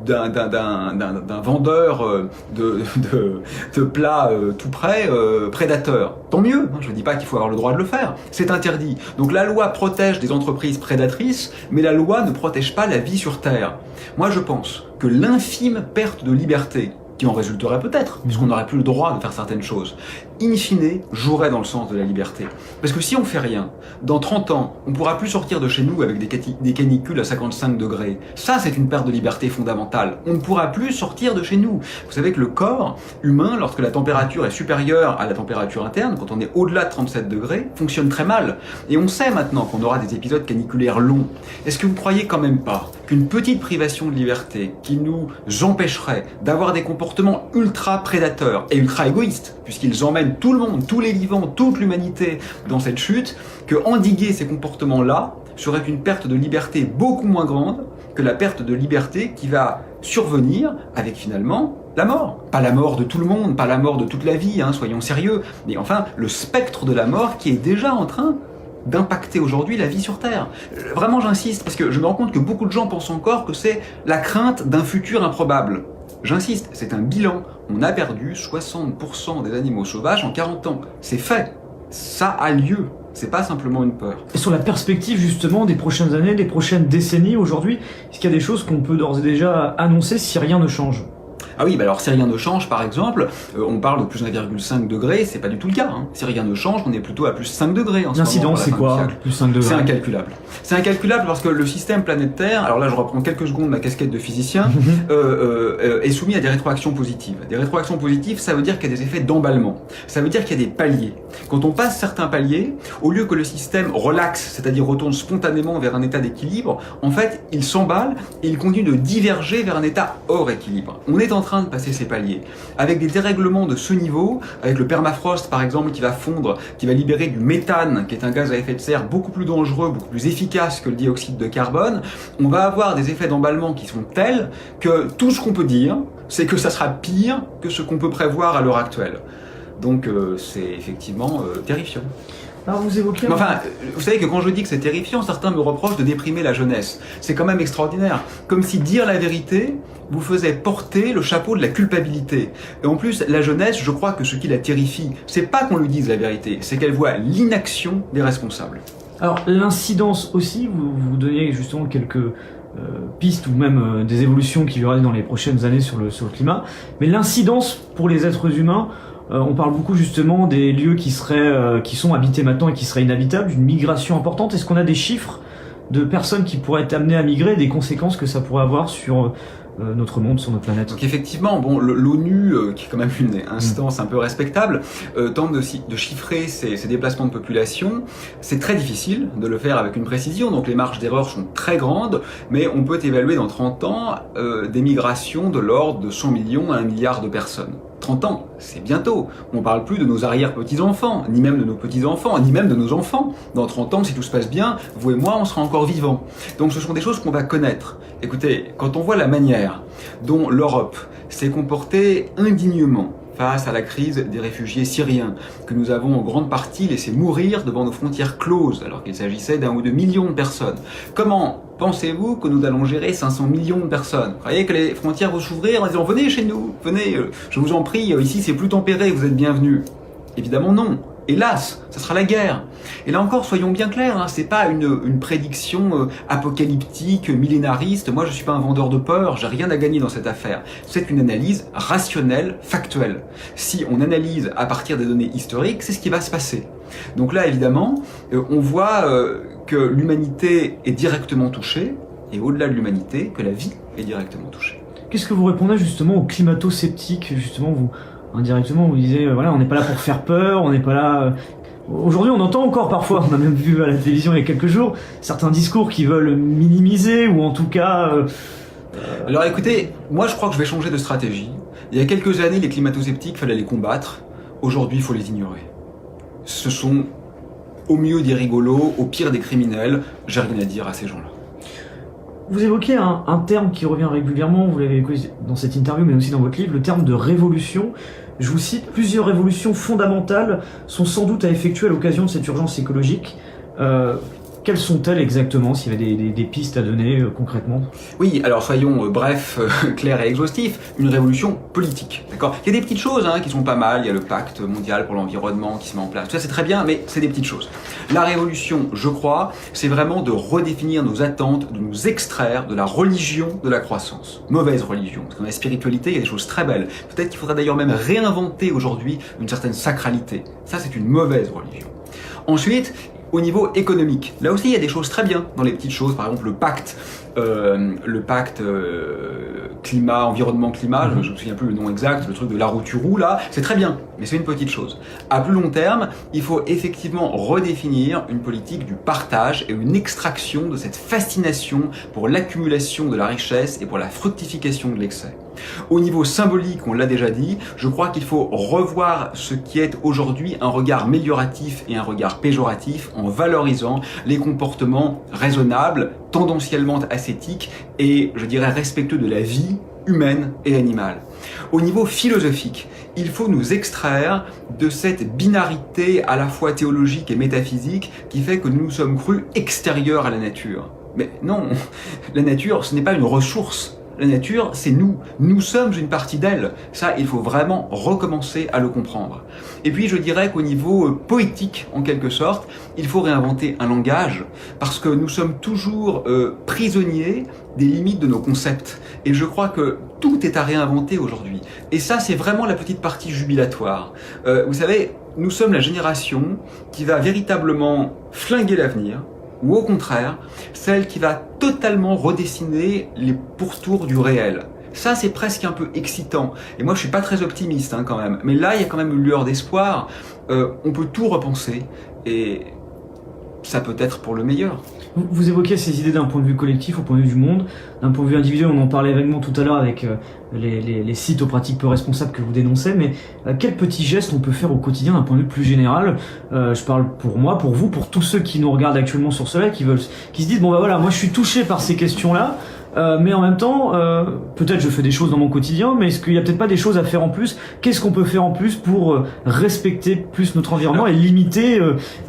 d'un vendeur de plats tout prêts, prédateur. Tant mieux, je ne dis pas qu'il faut avoir le droit de le faire, c'est interdit. Donc la loi protège des entreprises prédatrices, mais la loi ne protège pas la vie sur Terre. Moi je pense que l'infime perte de liberté qui en résulterait peut-être, puisqu'on n'aurait plus le droit de faire certaines choses, in fine, jouerait dans le sens de la liberté. Parce que si on fait rien, dans 30 ans, on pourra plus sortir de chez nous avec des canicules à 55 degrés. Ça, c'est une perte de liberté fondamentale. On ne pourra plus sortir de chez nous. Vous savez que le corps humain, lorsque la température est supérieure à la température interne, quand on est au-delà de 37 degrés, fonctionne très mal. Et on sait maintenant qu'on aura des épisodes caniculaires longs. Est-ce que vous croyez quand même pas qu'une petite privation de liberté qui nous empêcherait d'avoir des comportements ultra prédateurs et ultra égoïstes, puisqu'ils emmènent tout le monde, tous les vivants, toute l'humanité dans cette chute, que endiguer ces comportements-là serait une perte de liberté beaucoup moins grande que la perte de liberté qui va survenir avec finalement la mort. Pas la mort de tout le monde, pas la mort de toute la vie, soyons sérieux, mais enfin le spectre de la mort qui est déjà en train d'impacter aujourd'hui la vie sur Terre. Vraiment j'insiste, parce que je me rends compte que beaucoup de gens pensent encore que c'est la crainte d'un futur improbable. J'insiste, c'est un bilan. On a perdu 60% des animaux sauvages en 40 ans. C'est fait. Ça a lieu. C'est pas simplement une peur. Et sur la perspective justement des prochaines années, des prochaines décennies aujourd'hui, est-ce qu'il y a des choses qu'on peut d'ores et déjà annoncer si rien ne change ? Ah oui, alors si rien ne change, par exemple, on parle de plus 1,5 degré, c'est pas du tout le cas. Si rien ne change, on est plutôt à plus 5 degrés en ce moment. L'incidence, c'est quoi, plus 5 degrés? C'est incalculable. C'est incalculable parce que le système planétaire, alors là je reprends quelques secondes ma casquette de physicien, est soumis à des rétroactions positives. Des rétroactions positives, ça veut dire qu'il y a des effets d'emballement. Ça veut dire qu'il y a des paliers. Quand on passe certains paliers, au lieu que le système relaxe, c'est-à-dire retourne spontanément vers un état d'équilibre, en fait, il s'emballe et il continue de diverger vers un état hors équilibre. On est en train de passer ces paliers, avec des dérèglements de ce niveau, avec le permafrost par exemple qui va fondre, qui va libérer du méthane, qui est un gaz à effet de serre beaucoup plus dangereux, beaucoup plus efficace que le dioxyde de carbone. On va avoir des effets d'emballement qui sont tels que tout ce qu'on peut dire, c'est que ça sera pire que ce qu'on peut prévoir à l'heure actuelle. Donc c'est effectivement terrifiant. Alors vous évoquez... Enfin, vous savez que quand je dis que c'est terrifiant, certains me reprochent de déprimer la jeunesse. C'est quand même extraordinaire. Comme si dire la vérité vous faisait porter le chapeau de la culpabilité. Et en plus, la jeunesse, je crois que ce qui la terrifie, c'est pas qu'on lui dise la vérité, c'est qu'elle voit l'inaction des responsables. Alors l'incidence aussi, vous donniez justement quelques pistes ou même des évolutions qui y aura dans les prochaines années sur le climat. Mais l'incidence pour les êtres humains, on parle beaucoup justement des lieux qui sont habités maintenant et qui seraient inhabitables, d'une migration importante. Est-ce qu'on a des chiffres de personnes qui pourraient être amenées à migrer, des conséquences que ça pourrait avoir sur notre monde, sur notre planète? Donc effectivement, bon, l'ONU, qui est quand même une instance un peu respectable, tente de chiffrer ces déplacements de population. C'est très difficile de le faire avec une précision, donc les marges d'erreur sont très grandes, mais on peut évaluer dans 30 ans des migrations de l'ordre de 100 millions à 1 milliard de personnes. 30 ans, c'est bientôt. On parle plus de nos arrière-petits-enfants, ni même de nos petits-enfants, ni même de nos enfants. Dans 30 ans, si tout se passe bien, vous et moi, on sera encore vivants. Donc ce sont des choses qu'on va connaître. Écoutez, quand on voit la manière dont l'Europe s'est comportée indignement face à la crise des réfugiés syriens, que nous avons en grande partie laissé mourir devant nos frontières closes, alors qu'il s'agissait d'1 ou 2 millions de personnes. Comment pensez-vous que nous allons gérer 500 millions de personnes? Vous croyez que les frontières vont s'ouvrir en disant « Venez chez nous, venez, je vous en prie, ici c'est plus tempéré, vous êtes bienvenus ». Évidemment non. Hélas, ça sera la guerre. Et là encore, soyons bien clairs, c'est pas une prédiction apocalyptique, millénariste. Moi, je suis pas un vendeur de peur, j'ai rien à gagner dans cette affaire. C'est une analyse rationnelle, factuelle. Si on analyse à partir des données historiques, c'est ce qui va se passer. Donc là, évidemment, on voit que l'humanité est directement touchée, et au-delà de l'humanité, que la vie est directement touchée. Qu'est-ce que vous répondez justement aux climato-sceptiques? Justement, vous, indirectement, vous disiez, voilà, on n'est pas là pour faire peur, on n'est pas là... Aujourd'hui, on entend encore parfois, on a même vu à la télévision il y a quelques jours, certains discours qui veulent minimiser, ou en tout cas... Alors écoutez, moi je crois que je vais changer de stratégie. Il y a quelques années, les climato-sceptiques, fallait les combattre. Aujourd'hui, il faut les ignorer. Ce sont au mieux des rigolos, au pire des criminels. J'ai rien à dire à ces gens-là. Vous évoquez un terme qui revient régulièrement, vous l'avez évoqué dans cette interview, mais aussi dans votre livre, le terme de révolution. Je vous cite, plusieurs révolutions fondamentales sont sans doute à effectuer à l'occasion de cette urgence écologique. Quelles sont-elles exactement, s'il y avait des pistes à donner concrètement? Oui, alors soyons brefs, clairs et exhaustifs, une révolution politique, d'accord? Il y a des petites choses qui sont pas mal, il y a le pacte mondial pour l'environnement qui se met en place, tout ça c'est très bien, mais c'est des petites choses. La révolution, je crois, c'est vraiment de redéfinir nos attentes, de nous extraire de la religion de la croissance. Mauvaise religion, parce que dans la spiritualité, il y a des choses très belles. Peut-être qu'il faudrait d'ailleurs même réinventer aujourd'hui une certaine sacralité. Ça, c'est une mauvaise religion. Ensuite, au niveau économique, là aussi il y a des choses très bien dans les petites choses, par exemple le pacte climat, environnement-climat, je ne me souviens plus le nom exact, le truc de la roue tu roues là, c'est très bien, mais c'est une petite chose. À plus long terme, il faut effectivement redéfinir une politique du partage et une extraction de cette fascination pour l'accumulation de la richesse et pour la fructification de l'excès. Au niveau symbolique, on l'a déjà dit, je crois qu'il faut revoir ce qui est aujourd'hui un regard amélioratif et un regard péjoratif en valorisant les comportements raisonnables, tendanciellement ascétiques et, je dirais, respectueux de la vie humaine et animale. Au niveau philosophique, il faut nous extraire de cette binarité à la fois théologique et métaphysique qui fait que nous nous sommes crus extérieurs à la nature. Mais non, la nature, ce n'est pas une ressource. La nature, c'est nous. Nous sommes une partie d'elle. Ça, il faut vraiment recommencer à le comprendre. Et puis, je dirais qu'au niveau poétique, en quelque sorte, il faut réinventer un langage, parce que nous sommes toujours prisonniers des limites de nos concepts. Et je crois que tout est à réinventer aujourd'hui. Et ça, c'est vraiment la petite partie jubilatoire. Vous savez, nous sommes la génération qui va véritablement flinguer l'avenir, ou au contraire, celle qui va totalement redessiner les pourtours du réel. Ça, c'est presque un peu excitant. Et moi, je suis pas très optimiste quand même. Mais là, il y a quand même une lueur d'espoir. On peut tout repenser et ça peut être pour le meilleur. Vous évoquez ces idées d'un point de vue collectif, au point de vue du monde, d'un point de vue individuel, on en parlait vaguement tout à l'heure avec les sites aux pratiques peu responsables que vous dénoncez, mais quels petits gestes on peut faire au quotidien d'un point de vue plus général? Je parle pour moi, pour vous, pour tous ceux qui nous regardent actuellement sur cela, qui se disent, bon bah voilà, moi je suis touché par ces questions-là, mais en même temps, peut-être je fais des choses dans mon quotidien, mais est-ce qu'il y a peut-être pas des choses à faire en plus? Qu'est-ce qu'on peut faire en plus pour respecter plus notre environnement et limiter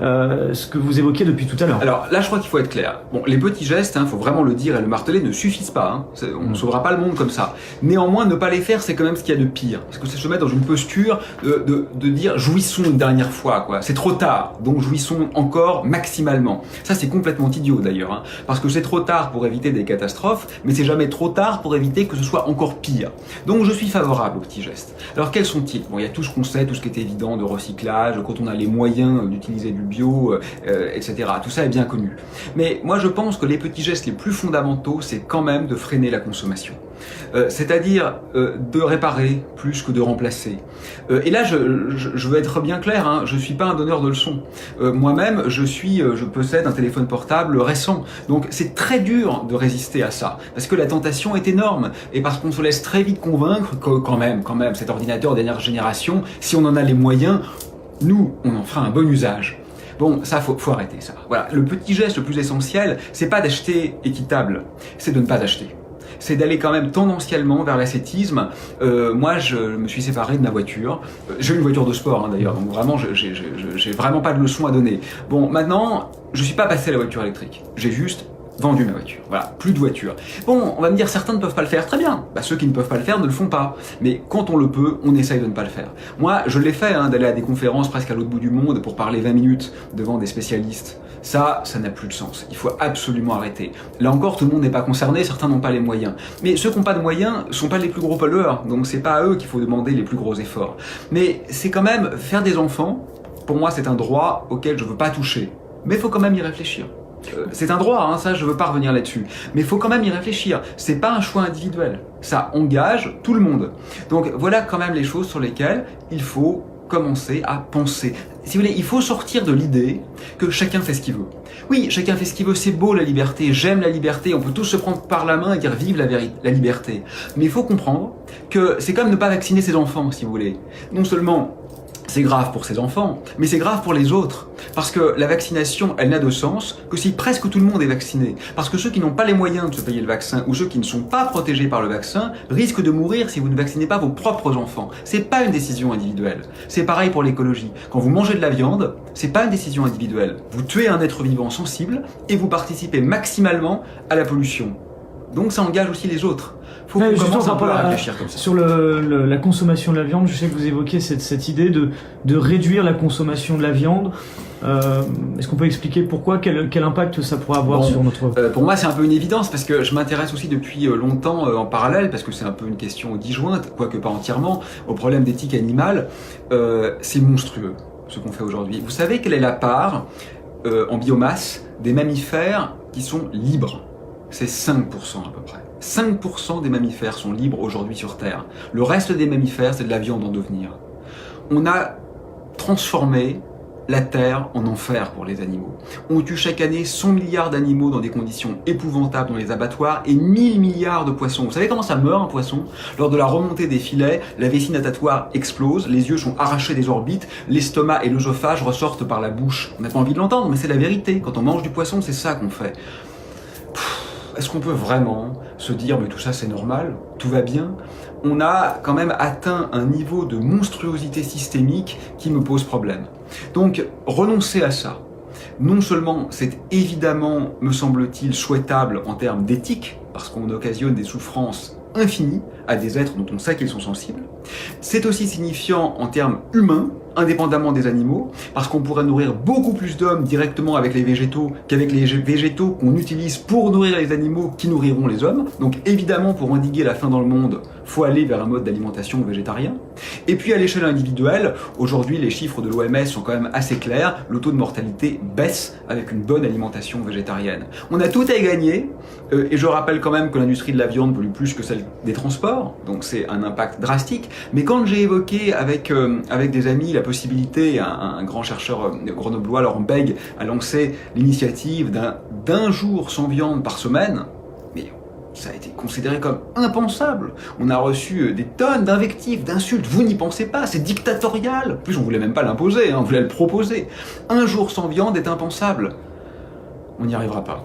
ce que vous évoquez depuis tout à l'heure? Alors là, je crois qu'il faut être clair. Bon, les petits gestes, faut vraiment le dire et le marteler, ne suffisent pas. On ne sauvera pas le monde comme ça. Néanmoins, ne pas les faire, c'est quand même ce qu'il y a de pire. Parce que c'est se mettre dans une posture de dire jouissons une dernière fois, quoi. C'est trop tard, donc jouissons encore maximalement. Ça, c'est complètement idiot d'ailleurs, parce que c'est trop tard pour éviter des catastrophes, mais c'est jamais trop tard pour éviter que ce soit encore pire. Donc je suis favorable aux petits gestes. Alors quels sont-ils? Bon, il y a tout ce qu'on sait, tout ce qui est évident de recyclage, quand on a les moyens d'utiliser du bio, etc. Tout ça est bien connu. Mais moi je pense que les petits gestes les plus fondamentaux, c'est quand même de freiner la consommation. C'est-à-dire de réparer plus que de remplacer. Et là, je veux être bien clair, je suis pas un donneur de leçons. Moi-même, je possède un téléphone portable récent. Donc c'est très dur de résister à ça, parce que la tentation est énorme, et parce qu'on se laisse très vite convaincre que quand même, cet ordinateur dernière génération, si on en a les moyens, nous, on en fera un bon usage. Bon, ça, faut arrêter ça. Voilà, le petit geste le plus essentiel, c'est pas d'acheter équitable, c'est de ne pas acheter. C'est d'aller quand même tendanciellement vers l'ascétisme. Moi, je me suis séparé de ma voiture. J'ai une voiture de sport d'ailleurs, donc vraiment, j'ai vraiment pas de leçon à donner. Bon, maintenant, je suis pas passé à la voiture électrique. J'ai juste vendu ma voiture. Voilà, plus de voiture. Bon, on va me dire, certains ne peuvent pas le faire, très bien. Ceux qui ne peuvent pas le faire ne le font pas. Mais quand on le peut, on essaye de ne pas le faire. Moi, je l'ai fait, d'aller à des conférences presque à l'autre bout du monde pour parler 20 minutes devant des spécialistes. Ça n'a plus de sens. Il faut absolument arrêter. Là encore, tout le monde n'est pas concerné, certains n'ont pas les moyens. Mais ceux qui n'ont pas de moyens sont pas les plus gros pollueurs, donc c'est pas à eux qu'il faut demander les plus gros efforts. Mais c'est quand même faire des enfants, pour moi c'est un droit auquel je veux pas toucher. Mais il faut quand même y réfléchir. C'est un droit, hein, ça je veux pas revenir là-dessus. Mais il faut quand même y réfléchir. C'est pas un choix individuel. Ça engage tout le monde. Donc voilà quand même les choses sur lesquelles il faut commencer à penser. Si vous voulez, il faut sortir de l'idée que chacun fait ce qu'il veut. Oui, chacun fait ce qu'il veut, c'est beau la liberté, j'aime la liberté, on peut tous se prendre par la main et dire vive la liberté. Mais il faut comprendre que c'est comme ne pas vacciner ses enfants, si vous voulez. Non seulement c'est grave pour ses enfants, mais c'est grave pour les autres. Parce que la vaccination, elle n'a de sens que si presque tout le monde est vacciné. Parce que ceux qui n'ont pas les moyens de se payer le vaccin ou ceux qui ne sont pas protégés par le vaccin risquent de mourir si vous ne vaccinez pas vos propres enfants. C'est pas une décision individuelle. C'est pareil pour l'écologie. Quand vous mangez de la viande, c'est pas une décision individuelle. Vous tuez un être vivant sensible et vous participez maximalement à la pollution. Donc ça engage aussi les autres. Faut qu'on commence un peu à réfléchir comme ça. Sur la consommation de la viande, je sais que vous évoquez cette idée de réduire la consommation de la viande. Est-ce qu'on peut expliquer pourquoi, quel impact ça pourrait avoir sur notre... Pour moi, c'est un peu une évidence, parce que je m'intéresse aussi depuis longtemps en parallèle, parce que c'est un peu une question disjointe, quoique pas entièrement, au problème d'éthique animale. C'est monstrueux, ce qu'on fait aujourd'hui. Vous savez quelle est la part en biomasse des mammifères qui sont libres? C'est 5% à peu près. 5% des mammifères sont libres aujourd'hui sur Terre. Le reste des mammifères, c'est de la viande en devenir. On a transformé la Terre en enfer pour les animaux. On tue chaque année 100 milliards d'animaux dans des conditions épouvantables dans les abattoirs et 1000 milliards de poissons. Vous savez comment ça meurt un poisson? Lors de la remontée des filets, la vessie natatoire explose, les yeux sont arrachés des orbites, l'estomac et l'œsophage ressortent par la bouche. On n'a pas envie de l'entendre, mais c'est la vérité. Quand on mange du poisson, c'est ça qu'on fait. Est-ce qu'on peut vraiment se dire mais tout ça c'est normal, tout va bien? On a quand même atteint un niveau de monstruosité systémique qui me pose problème. Donc renoncer à ça, non seulement c'est évidemment, me semble-t-il, souhaitable en termes d'éthique, parce qu'on occasionne des souffrances infinies à des êtres dont on sait qu'ils sont sensibles, c'est aussi signifiant en termes humains, indépendamment des animaux, parce qu'on pourrait nourrir beaucoup plus d'hommes directement avec les végétaux qu'avec les végétaux qu'on utilise pour nourrir les animaux qui nourriront les hommes. Donc évidemment, pour endiguer la faim dans le monde, faut aller vers un mode d'alimentation végétarien. Et puis à l'échelle individuelle, aujourd'hui les chiffres de l'OMS sont quand même assez clairs, le taux de mortalité baisse avec une bonne alimentation végétarienne. On a tout à y gagner, et je rappelle quand même que l'industrie de la viande pollue plus que celle des transports, donc c'est un impact drastique. Mais quand j'ai évoqué avec des amis la possibilité, un grand chercheur grenoblois, Laurent Bègue, a lancé l'initiative d'un jour sans viande par semaine, mais ça a été considéré comme impensable. On a reçu des tonnes d'invectives, d'insultes. Vous n'y pensez pas, c'est dictatorial. En plus, on voulait même pas l'imposer, on voulait le proposer. Un jour sans viande est impensable. On n'y arrivera pas.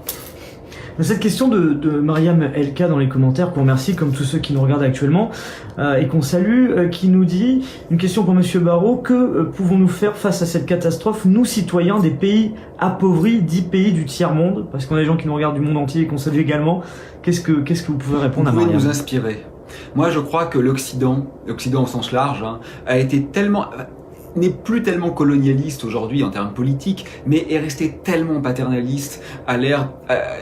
Cette question de Mariam Elka dans les commentaires, qu'on remercie comme tous ceux qui nous regardent actuellement et qu'on salue, qui nous dit, une question pour Monsieur Barrot, que pouvons-nous faire face à cette catastrophe, nous citoyens des pays appauvris, 10 pays du tiers-monde, parce qu'on a des gens qui nous regardent du monde entier et qu'on salue également. Qu'est-ce que vous pouvez répondre à Mariam? Vous pouvez nous inspirer. Moi je crois que l'Occident au sens large, a été tellement... n'est plus tellement colonialiste aujourd'hui en termes politiques, mais est resté tellement paternaliste à l'ère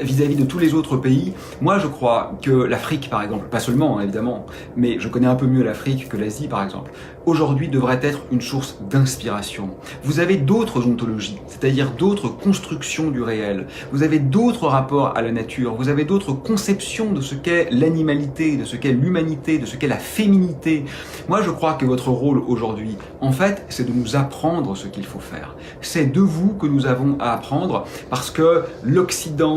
vis-à-vis de tous les autres pays. Moi, je crois que l'Afrique, par exemple, pas seulement évidemment, mais je connais un peu mieux l'Afrique que l'Asie, par exemple, aujourd'hui devrait être une source d'inspiration. Vous avez d'autres ontologies, c'est-à-dire d'autres constructions du réel. Vous avez d'autres rapports à la nature. Vous avez d'autres conceptions de ce qu'est l'animalité, de ce qu'est l'humanité, de ce qu'est la féminité. Moi, je crois que votre rôle aujourd'hui, en fait, c'est de nous apprendre ce qu'il faut faire. C'est de vous que nous avons à apprendre, parce que l'Occident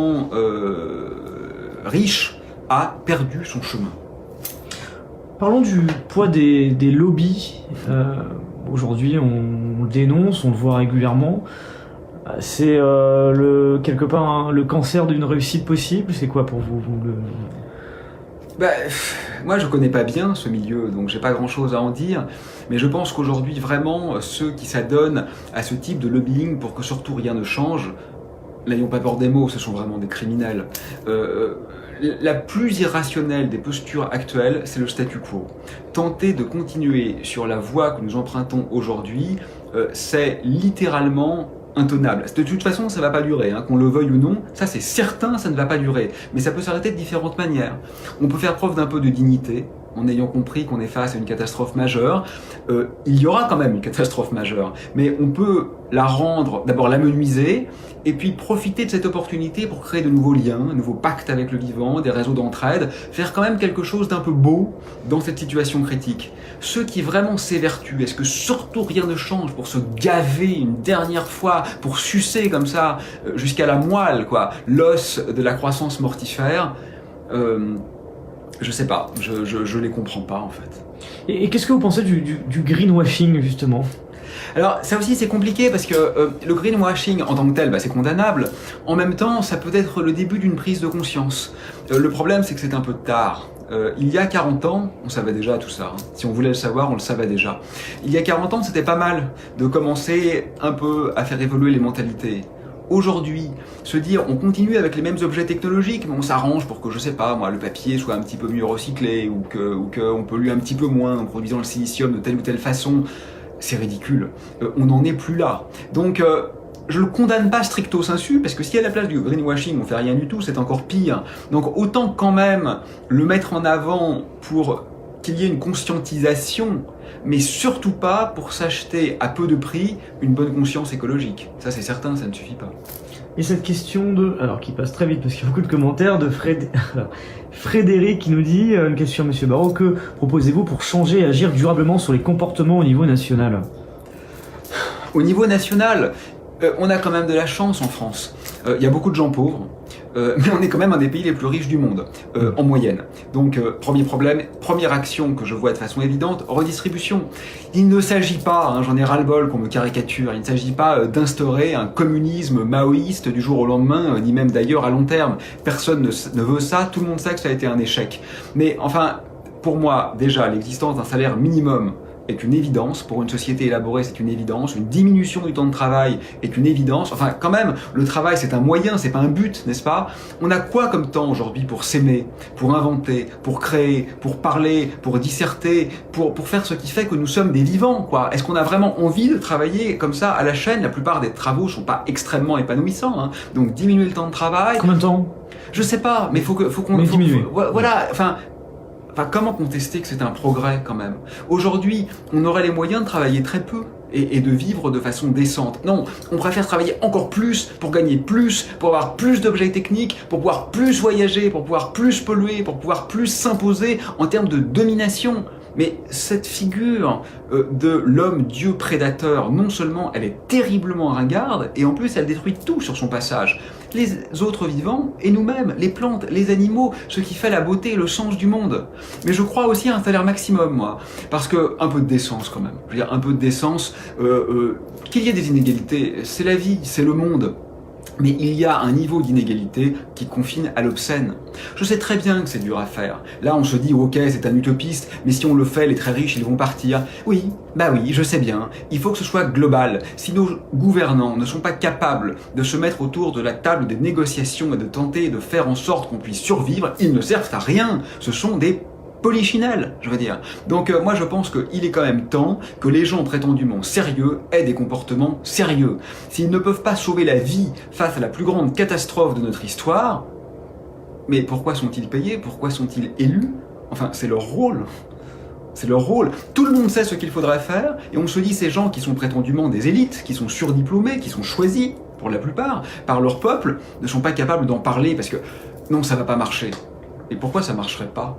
riche a perdu son chemin. Parlons du poids des lobbies. Aujourd'hui, on le dénonce, on le voit régulièrement. C'est quelque part le cancer d'une réussite possible. C'est quoi pour vous, moi je connais pas bien ce milieu, donc j'ai pas grand chose à en dire, mais je pense qu'aujourd'hui vraiment ceux qui s'adonnent à ce type de lobbying pour que surtout rien ne change, n'ayons pas peur des mots, ce sont vraiment des criminels. La plus irrationnelle des postures actuelles, c'est le statu quo. Tenter de continuer sur la voie que nous empruntons aujourd'hui, c'est littéralement intenable. De toute façon, ça ne va pas durer, qu'on le veuille ou non, ça c'est certain, ça ne va pas durer. Mais ça peut s'arrêter de différentes manières. On peut faire preuve d'un peu de dignité, en ayant compris qu'on est face à une catastrophe majeure. Il y aura quand même une catastrophe majeure, mais on peut la rendre, d'abord l'amenuiser, et puis profiter de cette opportunité pour créer de nouveaux liens, de nouveaux pactes avec le vivant, des réseaux d'entraide, faire quand même quelque chose d'un peu beau dans cette situation critique. Ceux qui vraiment s'évertuent, est-ce que surtout rien ne change pour se gaver une dernière fois, pour sucer comme ça jusqu'à la moelle, quoi, l'os de la croissance mortifère, je sais pas, je les comprends pas en fait. Et qu'est-ce que vous pensez du greenwashing, justement? Alors ça aussi c'est compliqué parce que le greenwashing en tant que tel c'est condamnable. En même temps ça peut être le début d'une prise de conscience. Le problème c'est que c'est un peu tard. Il y a 40 ans, on savait déjà tout ça. Si on voulait le savoir, on le savait déjà. Il y a 40 ans c'était pas mal de commencer un peu à faire évoluer les mentalités. Aujourd'hui, se dire on continue avec les mêmes objets technologiques, mais on s'arrange pour que, je sais pas moi, le papier soit un petit peu mieux recyclé ou qu'on pollue un petit peu moins en produisant le silicium de telle ou telle façon, c'est ridicule. On n'en est plus là. Donc, je le condamne pas stricto sensu, parce que si à la place du greenwashing on fait rien du tout, c'est encore pire. Donc autant quand même le mettre en avant pour qu'il y ait une conscientisation, mais surtout pas pour s'acheter à peu de prix une bonne conscience écologique. Ça c'est certain, ça ne suffit pas. Et cette question alors qui passe très vite parce qu'il y a beaucoup de commentaires, de Frédéric qui nous dit, une question à Monsieur Barrot, que proposez-vous pour changer et agir durablement sur les comportements au niveau national? Au niveau national, on a quand même de la chance en France. Il y a beaucoup de gens pauvres, mais on est quand même un des pays les plus riches du monde, en moyenne. Donc, premier problème, première action que je vois de façon évidente, redistribution. Il ne s'agit pas, j'en ai ras-le-bol qu'on me caricature, il ne s'agit pas d'instaurer un communisme maoïste du jour au lendemain, ni même d'ailleurs à long terme. Personne ne veut ça, tout le monde sait que ça a été un échec. Mais enfin, pour moi, déjà, l'existence d'un salaire minimum est une évidence, pour une société élaborée c'est une évidence, une diminution du temps de travail est une évidence, enfin quand même, le travail c'est un moyen, c'est pas un but, n'est-ce pas? On a quoi comme temps aujourd'hui pour s'aimer, pour inventer, pour créer, pour parler, pour disserter, pour faire ce qui fait que nous sommes des vivants, quoi? Est-ce qu'on a vraiment envie de travailler comme ça à la chaîne? La plupart des travaux sont pas extrêmement épanouissants, donc diminuer le temps de travail... Combien de temps? Je sais pas, mais faut qu'on... diminuer. Voilà, Enfin, comment contester que c'est un progrès quand même? Aujourd'hui, on aurait les moyens de travailler très peu et de vivre de façon décente. Non, on préfère travailler encore plus pour gagner plus, pour avoir plus d'objets techniques, pour pouvoir plus voyager, pour pouvoir plus polluer, pour pouvoir plus s'imposer en termes de domination. Mais cette figure de l'homme-dieu prédateur, non seulement elle est terriblement ringarde, et en plus elle détruit tout sur son passage. Les autres vivants, et nous-mêmes, les plantes, les animaux, ce qui fait la beauté et le sens du monde. Mais je crois aussi à un salaire maximum, moi. Parce que, un peu de décence quand même. Je veux dire, un peu de décence, qu'il y ait des inégalités, c'est la vie, c'est le monde. Mais il y a un niveau d'inégalité qui confine à l'obscène. Je sais très bien que c'est dur à faire. Là, on se dit, ok, c'est un utopiste, mais si on le fait, les très riches, ils vont partir. Oui, je sais bien. Il faut que ce soit global. Si nos gouvernants ne sont pas capables de se mettre autour de la table des négociations et de tenter de faire en sorte qu'on puisse survivre, ils ne servent à rien. Ce sont des polichinelle, je veux dire. Donc moi je pense qu'il est quand même temps que les gens prétendument sérieux aient des comportements sérieux. S'ils ne peuvent pas sauver la vie face à la plus grande catastrophe de notre histoire, mais pourquoi sont-ils payés? Pourquoi sont-ils élus? Enfin, c'est leur rôle. C'est leur rôle. Tout le monde sait ce qu'il faudrait faire, et on se dit ces gens qui sont prétendument des élites, qui sont surdiplômés, qui sont choisis, pour la plupart, par leur peuple, ne sont pas capables d'en parler parce que non, ça va pas marcher. Et pourquoi ça marcherait pas?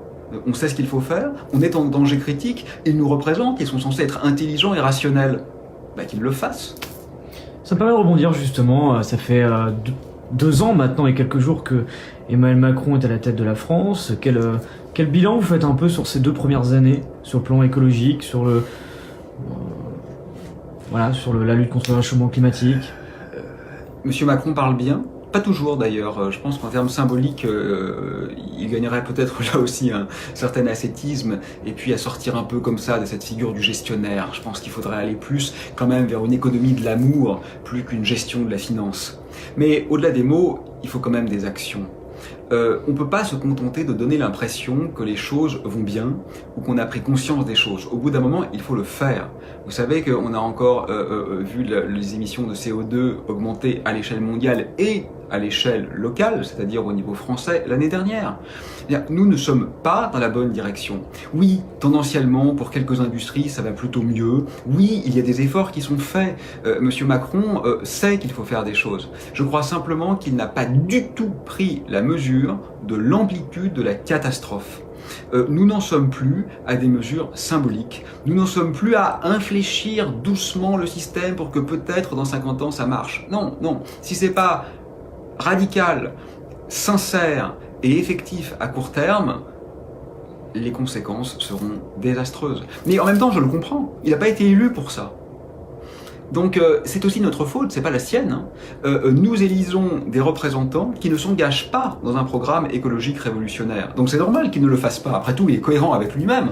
On sait ce qu'il faut faire, on est en danger critique, ils nous représentent, ils sont censés être intelligents et rationnels. Qu'ils le fassent. Ça me permet de rebondir justement, ça fait 2 ans maintenant et quelques jours que Emmanuel Macron est à la tête de la France. Quel bilan vous faites un peu sur ces 2 premières années, sur le plan écologique, sur la lutte contre le réchauffement climatique? Monsieur Macron parle bien. Pas toujours d'ailleurs, je pense qu'en termes symboliques, il gagnerait peut-être là aussi un certain ascétisme, et puis à sortir un peu comme ça de cette figure du gestionnaire. Je pense qu'il faudrait aller plus quand même vers une économie de l'amour, plus qu'une gestion de la finance. Mais au-delà des mots, il faut quand même des actions. On ne peut pas se contenter de donner l'impression que les choses vont bien ou qu'on a pris conscience des choses. Au bout d'un moment, il faut le faire. Vous savez qu'on a encore vu les émissions de CO2 augmenter à l'échelle mondiale et à l'échelle locale, c'est-à-dire au niveau français, l'année dernière. Nous ne sommes pas dans la bonne direction. Oui, tendanciellement, pour quelques industries, ça va plutôt mieux. Oui, il y a des efforts qui sont faits. Monsieur Macron sait qu'il faut faire des choses. Je crois simplement qu'il n'a pas du tout pris la mesure de l'amplitude de la catastrophe. Nous n'en sommes plus à des mesures symboliques. Nous n'en sommes plus à infléchir doucement le système pour que peut-être dans 50 ans ça marche. Non, non. Si c'est pas radical, sincère et effectif à court terme, les conséquences seront désastreuses. Mais en même temps, je le comprends. Il n'a pas été élu pour ça. Donc c'est aussi notre faute, c'est pas la sienne. Nous élisons des représentants qui ne s'engagent pas dans un programme écologique révolutionnaire. Donc c'est normal qu'il ne le fasse pas. Après tout, il est cohérent avec lui-même.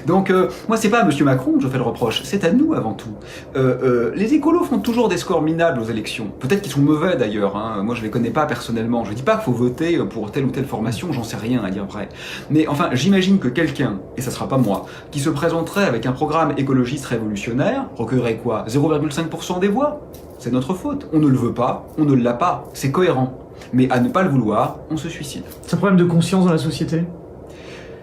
Donc moi, c'est pas à Monsieur Macron que je fais le reproche, c'est à nous avant tout. Les écolos font toujours des scores minables aux élections. Peut-être qu'ils sont mauvais d'ailleurs. Hein. Moi, je les connais pas personnellement. Je dis pas qu'il faut voter pour telle ou telle formation. J'en sais rien à dire vrai. Mais enfin, j'imagine que quelqu'un, et ça sera pas moi, qui se présenterait avec un programme écologiste révolutionnaire recueillerait quoi, 0,5% des voix. C'est notre faute. On ne le veut pas, on ne l'a pas. C'est cohérent. Mais à ne pas le vouloir, on se suicide. C'est un problème de conscience dans la société ?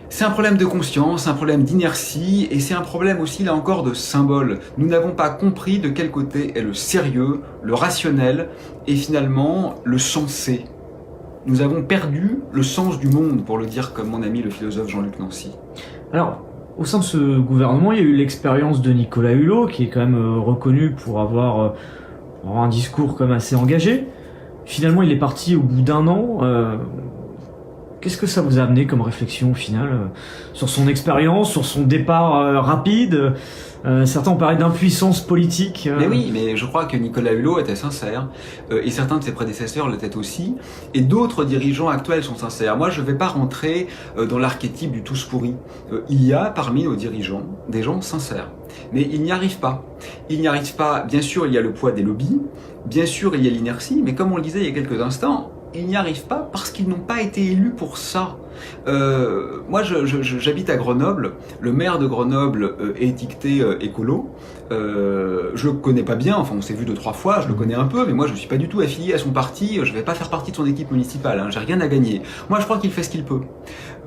C'est un problème de conscience, un problème d'inertie, et c'est un problème aussi, là encore, de symbole. Nous n'avons pas compris de quel côté est le sérieux, le rationnel, et finalement, le sensé. Nous avons perdu le sens du monde, pour le dire comme mon ami le philosophe Jean-Luc Nancy. Alors, au sein de ce gouvernement, il y a eu l'expérience de Nicolas Hulot, qui est quand même reconnu pour avoir un discours quand même assez engagé. Finalement, il est parti au bout d'un an. Qu'est-ce que ça vous a amené comme réflexion au final sur son expérience, sur son départ rapide? Certains ont parlé d'impuissance politique. Mais oui, mais je crois que Nicolas Hulot était sincère, et certains de ses prédécesseurs l'étaient aussi, et d'autres dirigeants actuels sont sincères. Moi, je ne vais pas rentrer dans l'archétype du tous pourri. Il y a parmi nos dirigeants des gens sincères, mais ils n'y arrivent pas. Ils n'y arrivent pas, bien sûr, il y a le poids des lobbies, bien sûr, il y a l'inertie, mais comme on le disait il y a quelques instants, ils n'y arrivent pas parce qu'ils n'ont pas été élus pour ça. Moi, j'habite à Grenoble. Le maire de Grenoble est étiqueté écolo. Je le connais pas bien. Enfin, on s'est vu 2-3 fois. Je le connais un peu, mais moi, je suis pas du tout affilié à son parti. Je vais pas faire partie de son équipe municipale. Hein. J'ai rien à gagner. Moi, je crois qu'il fait ce qu'il peut.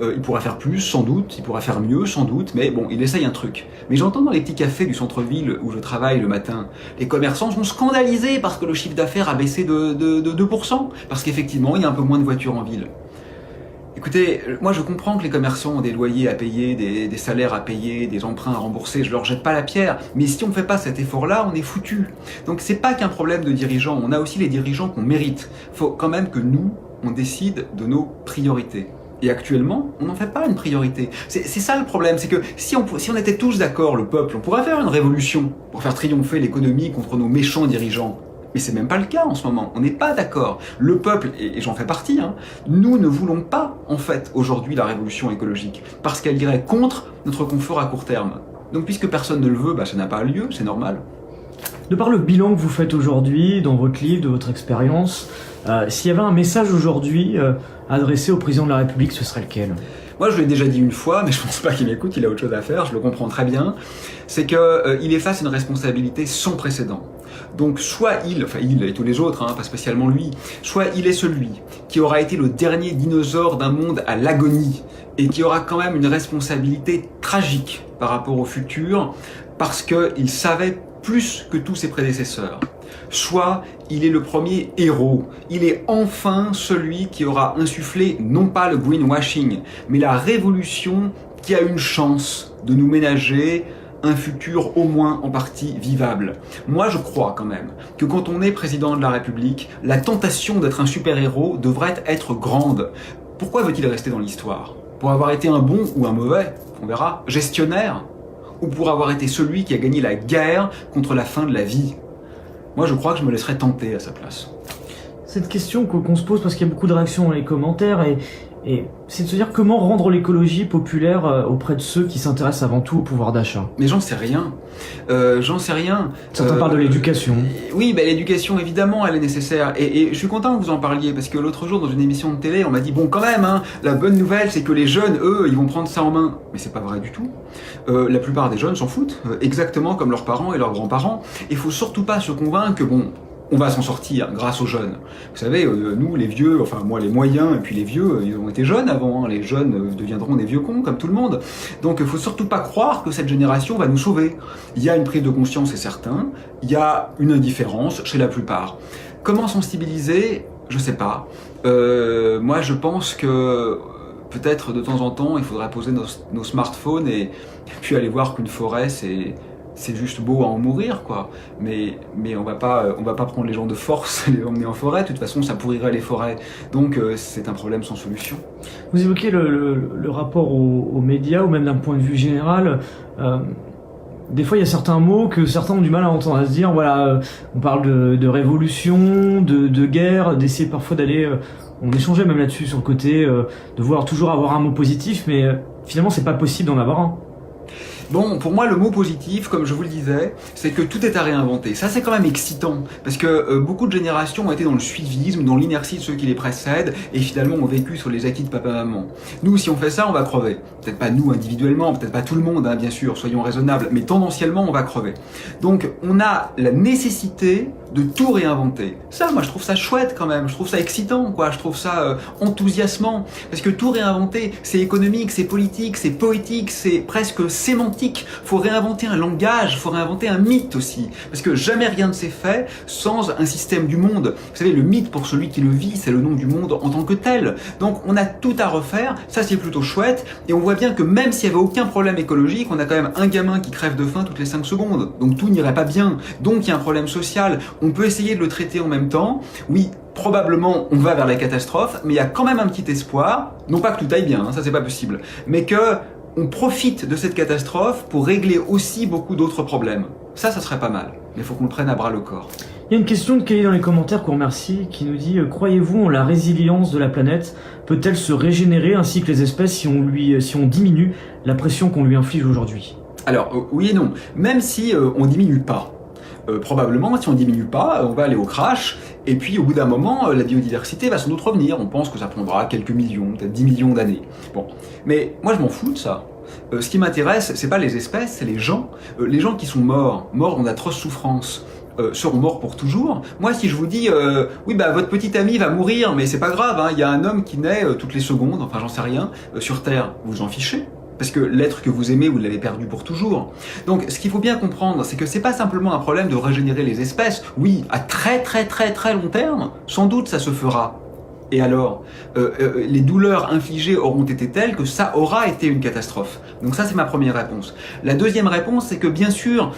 Il pourra faire plus, sans doute. Il pourra faire mieux, sans doute. Mais bon, il essaye un truc. Mais j'entends dans les petits cafés du centre-ville où je travaille le matin, les commerçants sont scandalisés parce que le chiffre d'affaires a baissé de 2%. Parce qu'effectivement, il y a un peu moins de voitures en ville. Écoutez, moi je comprends que les commerçants ont des loyers à payer, des salaires à payer, des emprunts à rembourser, je leur jette pas la pierre, mais si on ne fait pas cet effort-là, on est foutu. Donc c'est pas qu'un problème de dirigeants, on a aussi les dirigeants qu'on mérite. Faut quand même que nous, on décide de nos priorités. Et actuellement, on n'en fait pas une priorité. C'est ça le problème, c'est que si on était tous d'accord, le peuple, on pourrait faire une révolution pour faire triompher l'économie contre nos méchants dirigeants. Mais c'est même pas le cas en ce moment, on n'est pas d'accord. Le peuple, et j'en fais partie, hein, nous ne voulons pas, en fait, aujourd'hui la révolution écologique, parce qu'elle irait contre notre confort à court terme. Donc puisque personne ne le veut, ça n'a pas lieu, c'est normal. De par le bilan que vous faites aujourd'hui, dans votre livre, de votre expérience, s'il y avait un message aujourd'hui adressé au président de la République, ce serait lequel ? Moi, je l'ai déjà dit une fois, mais je pense pas qu'il m'écoute, il a autre chose à faire, je le comprends très bien. C'est qu'il est face à une responsabilité sans précédent. Donc, soit il et tous les autres, hein, pas spécialement lui, soit il est celui qui aura été le dernier dinosaure d'un monde à l'agonie et qui aura quand même une responsabilité tragique par rapport au futur parce qu'il savait plus que tous ses prédécesseurs. Soit il est le premier héros, il est enfin celui qui aura insufflé non pas le greenwashing, mais la révolution qui a une chance de nous ménager un futur au moins en partie vivable. Moi je crois quand même que quand on est président de la République, la tentation d'être un super-héros devrait être grande. Pourquoi veut-il rester dans l'histoire ? Pour avoir été un bon ou un mauvais, on verra, gestionnaire ? Ou pour avoir été celui qui a gagné la guerre contre la fin de la vie ? Moi, je crois que je me laisserais tenter à sa place. Cette question qu'on se pose, parce qu'il y a beaucoup de réactions dans les commentaires, et c'est de se dire comment rendre l'écologie populaire auprès de ceux qui s'intéressent avant tout au pouvoir d'achat. Mais j'en sais rien. Certains parlent de l'éducation. Oui, l'éducation, évidemment, elle est nécessaire. Et je suis content que vous en parliez, parce que l'autre jour, dans une émission de télé, on m'a dit, bon, quand même, hein, la bonne nouvelle, c'est que les jeunes, eux, ils vont prendre ça en main. Mais c'est pas vrai du tout. La plupart des jeunes s'en foutent, exactement comme leurs parents et leurs grands-parents. Il faut surtout pas se convaincre que, bon, on va s'en sortir grâce aux jeunes. Vous savez, nous les vieux, enfin moi les moyens et puis les vieux, ils ont été jeunes avant, hein. Les jeunes deviendront des vieux cons comme tout le monde. Donc il faut surtout pas croire que cette génération va nous sauver. Il y a une prise de conscience, c'est certain, il y a une indifférence chez la plupart. Comment sensibiliser? Je sais pas. Moi je pense que peut-être de temps en temps il faudrait poser nos smartphones et puis aller voir qu'une forêt c'est juste beau à en mourir, quoi. Mais on va pas prendre les gens de force et les emmener en forêt. De toute façon, ça pourrirait les forêts. Donc, c'est un problème sans solution. Vous évoquez le rapport aux médias, ou même d'un point de vue général. Des fois, il y a certains mots que certains ont du mal à entendre, à se dire, voilà, on parle de révolution, de guerre, d'essayer parfois d'aller... on échangeait même là-dessus, sur le côté de vouloir toujours avoir un mot positif, mais finalement, c'est pas possible d'en avoir un. Bon, pour moi, le mot positif, comme je vous le disais, c'est que tout est à réinventer. Ça, c'est quand même excitant, parce que beaucoup de générations ont été dans le suivisme, dans l'inertie de ceux qui les précèdent, et finalement ont vécu sur les acquis de papa-maman. Nous, si on fait ça, on va crever. Peut-être pas nous individuellement, peut-être pas tout le monde, hein, bien sûr, soyons raisonnables, mais tendanciellement, on va crever. Donc, on a la nécessité de tout réinventer. Ça, moi, je trouve ça chouette quand même, je trouve ça excitant, quoi, je trouve ça enthousiasmant, parce que tout réinventer, c'est économique, c'est politique, c'est poétique, c'est presque sémantique. Faut réinventer un langage, faut réinventer un mythe aussi, parce que jamais rien ne s'est fait sans un système du monde. Vous savez, le mythe, pour celui qui le vit, c'est le nom du monde en tant que tel. Donc, on a tout à refaire, ça c'est plutôt chouette, et on voit bien que même s'il n'y avait aucun problème écologique, on a quand même un gamin qui crève de faim toutes les 5 secondes, donc tout n'irait pas bien, donc il y a un problème social. On peut essayer de le traiter en même temps. Oui, probablement on va vers la catastrophe, mais il y a quand même un petit espoir. Non pas que tout aille bien, hein, ça c'est pas possible, mais que on profite de cette catastrophe pour régler aussi beaucoup d'autres problèmes. Ça serait pas mal, mais il faut qu'on le prenne à bras le corps. Il y a une question de Kelly dans les commentaires qu'on remercie, qui nous dit croyez-vous en la résilience de la planète? Peut-elle se régénérer ainsi que les espèces si on diminue la pression qu'on lui inflige aujourd'hui? Alors oui et non, même si on diminue pas. Probablement, si on diminue pas, on va aller au crash, et puis au bout d'un moment, la biodiversité va sans doute revenir. On pense que ça prendra quelques millions, peut-être 10 millions d'années. Bon, mais moi je m'en fous de ça. Ce qui m'intéresse, c'est pas les espèces, c'est les gens. Les gens qui sont morts dans d'atroces souffrances, seront morts pour toujours. Moi, si je vous dis, oui, bah votre petit ami va mourir, mais c'est pas grave, hein, il y a un homme qui naît toutes les secondes, enfin j'en sais rien, sur Terre, vous en fichez. Parce que l'être que vous aimez, vous l'avez perdu pour toujours. Donc, ce qu'il faut bien comprendre, c'est que c'est pas simplement un problème de régénérer les espèces. Oui, à très long terme, sans doute ça se fera. Et alors, les douleurs infligées auront été telles que ça aura été une catastrophe. Donc ça, c'est ma première réponse. La deuxième réponse, c'est que bien sûr,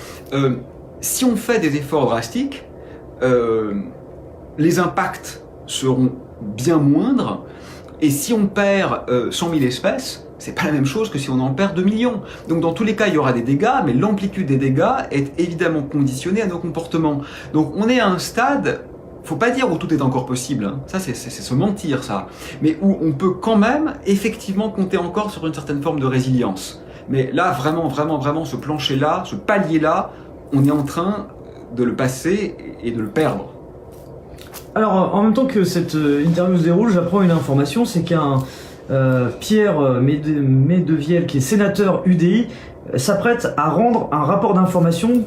si on fait des efforts drastiques, les impacts seront bien moindres. Et si on perd 100 000 espèces, c'est pas la même chose que si on en perd 2 millions. Donc dans tous les cas, il y aura des dégâts, mais l'amplitude des dégâts est évidemment conditionnée à nos comportements. Donc on est à un stade, faut pas dire où tout est encore possible, hein. Ça c'est se mentir ça, mais où on peut quand même effectivement compter encore sur une certaine forme de résilience. Mais là vraiment ce plancher-là, ce palier-là, on est en train de le passer et de le perdre. Alors en même temps que cette interview se déroule, j'apprends une information, c'est qu'un Pierre Medevielle, qui est sénateur UDI, s'apprête à rendre un rapport d'information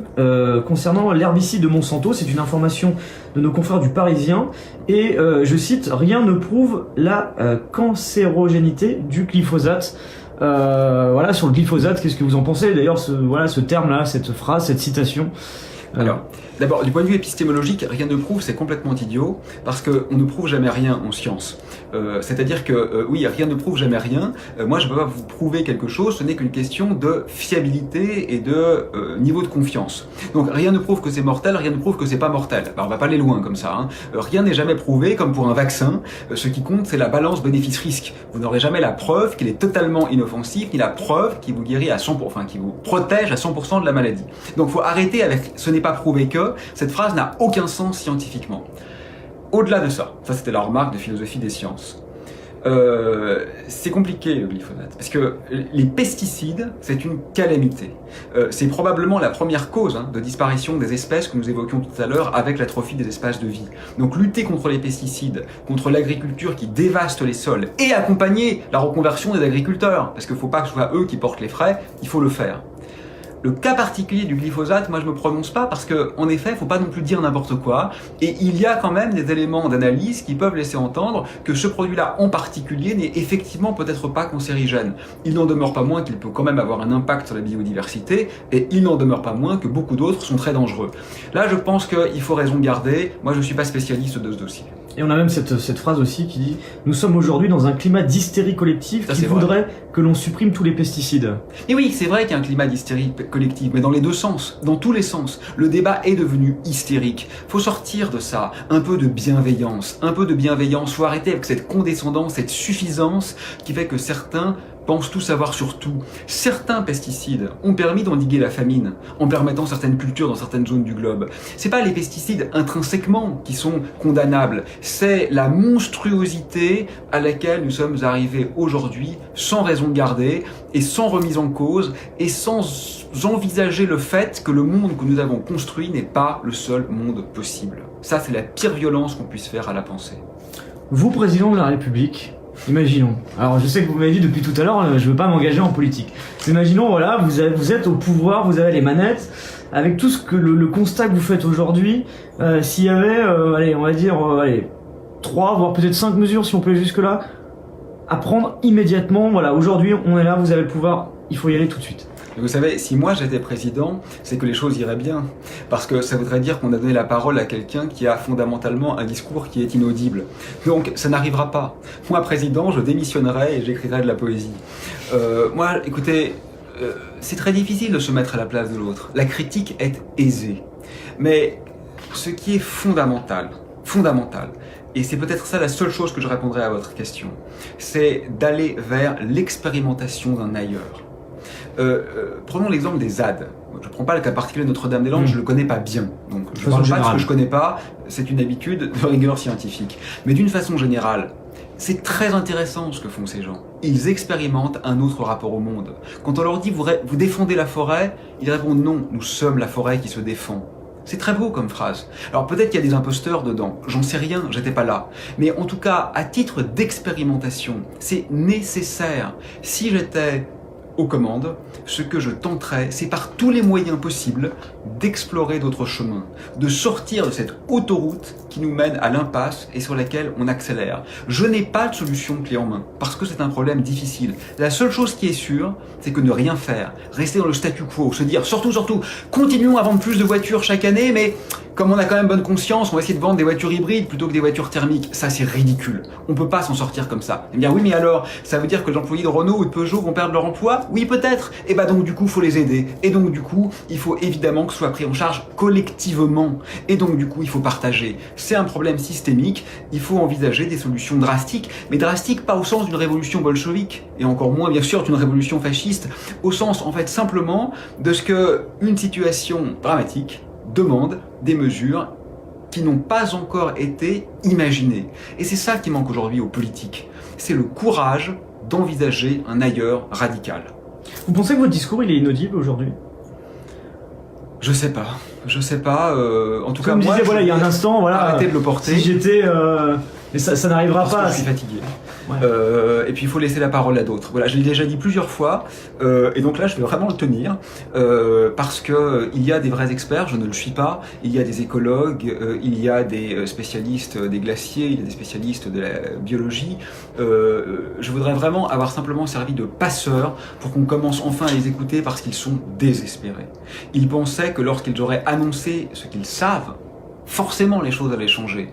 concernant l'herbicide de Monsanto. C'est une information de nos confrères du Parisien et je cite: rien ne prouve la cancérogénité du glyphosate. Voilà, sur le glyphosate, qu'est-ce que vous en pensez? D'ailleurs, ce terme-là, cette phrase, cette citation. Alors, d'abord, du point de vue épistémologique, rien ne prouve, c'est complètement idiot, parce qu'on ne prouve jamais rien en science. C'est-à-dire que, oui, rien ne prouve jamais rien. Moi, je ne peux pas vous prouver quelque chose, ce n'est qu'une question de fiabilité et de niveau de confiance. Donc, rien ne prouve que c'est mortel, rien ne prouve que c'est pas mortel. Alors, on va pas aller loin comme ça, hein. Rien n'est jamais prouvé, comme pour un vaccin. Ce qui compte, c'est la balance bénéfice-risque. Vous n'aurez jamais la preuve qu'il est totalement inoffensif, ni la preuve qu'il vous guérit à 100%, enfin, qui vous protège à 100% de la maladie. Donc, faut arrêter avec ce n'est pas prouvé que, cette phrase n'a aucun sens scientifiquement. Au-delà de ça, ça c'était la remarque de philosophie des sciences. C'est compliqué le glyphosate, parce que les pesticides, c'est une calamité. C'est probablement la première cause de disparition des espèces que nous évoquions tout à l'heure avec l'atrophie des espaces de vie. Donc lutter contre les pesticides, contre l'agriculture qui dévaste les sols, et accompagner la reconversion des agriculteurs, parce qu'il ne faut pas que ce soit eux qui portent les frais, il faut le faire. Le cas particulier du glyphosate, moi je me prononce pas parce que, en effet, faut pas non plus dire n'importe quoi. Et il y a quand même des éléments d'analyse qui peuvent laisser entendre que ce produit-là en particulier n'est effectivement peut-être pas cancérigène. Il n'en demeure pas moins qu'il peut quand même avoir un impact sur la biodiversité et il n'en demeure pas moins que beaucoup d'autres sont très dangereux. Là, je pense qu'il faut raison garder. Moi, je suis pas spécialiste de ce dossier. Et on a même cette phrase aussi qui dit « Nous sommes aujourd'hui dans un climat d'hystérie collective qui voudrait que l'on supprime tous les pesticides. » Et oui, c'est vrai qu'il y a un climat d'hystérie collective, mais dans les deux sens, dans tous les sens. Le débat est devenu hystérique. Faut sortir de ça, un peu de bienveillance. Faut arrêter avec cette condescendance, cette suffisance qui fait que certains pensent tout savoir sur tout. Certains pesticides ont permis d'endiguer la famine en permettant certaines cultures dans certaines zones du globe. C'est pas les pesticides intrinsèquement qui sont condamnables, c'est la monstruosité à laquelle nous sommes arrivés aujourd'hui sans raison gardée et sans remise en cause et sans envisager le fait que le monde que nous avons construit n'est pas le seul monde possible. Ça, c'est la pire violence qu'on puisse faire à la pensée. Vous, président de la République, imaginons. Alors je sais que vous m'avez dit depuis tout à l'heure, je veux pas m'engager en politique. Imaginons, voilà, vous êtes au pouvoir, vous avez les manettes, avec tout ce que le constat que vous faites aujourd'hui, s'il y avait, allez, on va dire, 3, voire peut-être 5 mesures, si on peut aller jusque là, à prendre immédiatement, voilà, aujourd'hui on est là, vous avez le pouvoir, il faut y aller tout de suite. Vous savez, si moi j'étais président, c'est que les choses iraient bien. Parce que ça voudrait dire qu'on a donné la parole à quelqu'un qui a fondamentalement un discours qui est inaudible. Donc ça n'arrivera pas. Moi, président, je démissionnerai et j'écrirai de la poésie. Moi, écoutez, c'est très difficile de se mettre à la place de l'autre. La critique est aisée. Mais ce qui est fondamental, et c'est peut-être ça la seule chose que je répondrai à votre question, c'est d'aller vers l'expérimentation d'un ailleurs. Prenons l'exemple des ZAD. Je ne prends pas le cas particulier de Notre-Dame-des-Landes, je ne le connais pas bien. Donc je ne parle pas de ce que je ne connais pas, c'est une habitude de rigueur scientifique. Mais d'une façon générale, c'est très intéressant ce que font ces gens. Ils expérimentent un autre rapport au monde. Quand on leur dit vous défendez la forêt, ils répondent non, nous sommes la forêt qui se défend. C'est très beau comme phrase. Alors peut-être qu'il y a des imposteurs dedans, j'en sais rien, j'étais pas là. Mais en tout cas, à titre d'expérimentation, c'est nécessaire. Si j'étais aux commandes, ce que je tenterais, c'est par tous les moyens possibles d'explorer d'autres chemins, de sortir de cette autoroute qui nous mène à l'impasse et sur laquelle on accélère. Je n'ai pas de solution clé en main, parce que c'est un problème difficile. La seule chose qui est sûre, c'est que ne rien faire, rester dans le statu quo, se dire surtout, continuons à vendre plus de voitures chaque année, mais comme on a quand même bonne conscience, on va essayer de vendre des voitures hybrides plutôt que des voitures thermiques. Ça, c'est ridicule. On peut pas s'en sortir comme ça. Eh bien oui, mais alors, ça veut dire que les employés de Renault ou de Peugeot vont perdre leur emploi? Oui, peut-être. Et bah donc du coup, faut les aider. Et donc du coup, il faut évidemment que ce soit pris en charge collectivement. Et donc du coup, il faut partager. C'est un problème systémique. Il faut envisager des solutions drastiques, mais drastiques pas au sens d'une révolution bolchevique, et encore moins bien sûr d'une révolution fasciste, au sens en fait simplement de ce que une situation dramatique demande des mesures qui n'ont pas encore été imaginées. Et c'est ça qui manque aujourd'hui aux politiques. C'est le courage d'envisager un ailleurs radical. Vous pensez que votre discours il est inaudible aujourd'hui? Je sais pas. En tout cas, moi, voilà, il y a un instant, voilà, arrêtez de le porter. Si j'étais, mais ça n'arrivera pas. Je suis fatigué. Ouais. Et puis il faut laisser la parole à d'autres. Voilà, je l'ai déjà dit plusieurs fois, et donc là je vais vraiment le tenir, parce que il y a des vrais experts, je ne le suis pas. Il y a des écologues, il y a des spécialistes des glaciers, il y a des spécialistes de la biologie. Je voudrais vraiment avoir simplement servi de passeur pour qu'on commence enfin à les écouter, parce qu'ils sont désespérés. Ils pensaient que lorsqu'ils auraient annoncé ce qu'ils savent, forcément les choses allaient changer.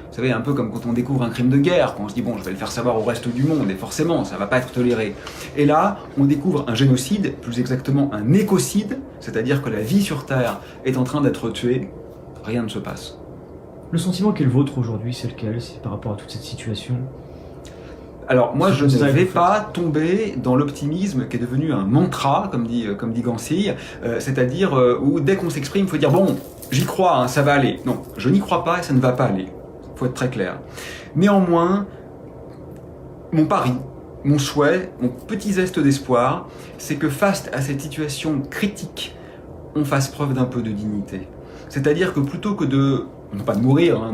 Vous savez, un peu comme quand on découvre un crime de guerre, quand on se dit bon, je vais le faire savoir au reste du monde, et forcément, ça va pas être toléré. Et là, on découvre un génocide, plus exactement un écocide, c'est-à-dire que la vie sur Terre est en train d'être tuée, rien ne se passe. Le sentiment qui est le vôtre aujourd'hui, c'est lequel, par rapport à toute cette situation? Alors moi, je ne vais pas tomber dans l'optimisme qui est devenu un mantra, comme dit Gansille, c'est-à-dire où dès qu'on s'exprime, il faut dire bon, j'y crois, hein, ça va aller. Non, je n'y crois pas et ça ne va pas aller. Faut être très clair. Néanmoins, mon pari, mon souhait, mon petit zeste d'espoir, c'est que face à cette situation critique, on fasse preuve d'un peu de dignité. C'est-à-dire que plutôt que de... non pas de mourir, hein,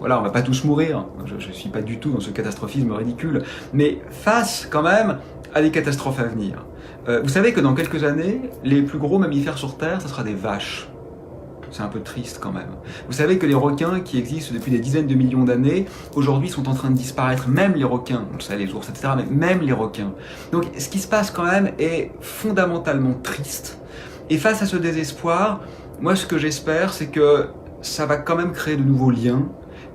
voilà, on va pas tous mourir, je suis pas du tout dans ce catastrophisme ridicule, mais face quand même à des catastrophes à venir, Vous savez que dans quelques années, les plus gros mammifères sur Terre, ce sera des vaches. C'est un peu triste quand même. Vous savez que les requins qui existent depuis des dizaines de millions d'années, aujourd'hui sont en train de disparaître, même les requins, on le sait, les ours, etc., mais même les requins. Donc ce qui se passe quand même est fondamentalement triste. Et face à ce désespoir, moi ce que j'espère, c'est que ça va quand même créer de nouveaux liens,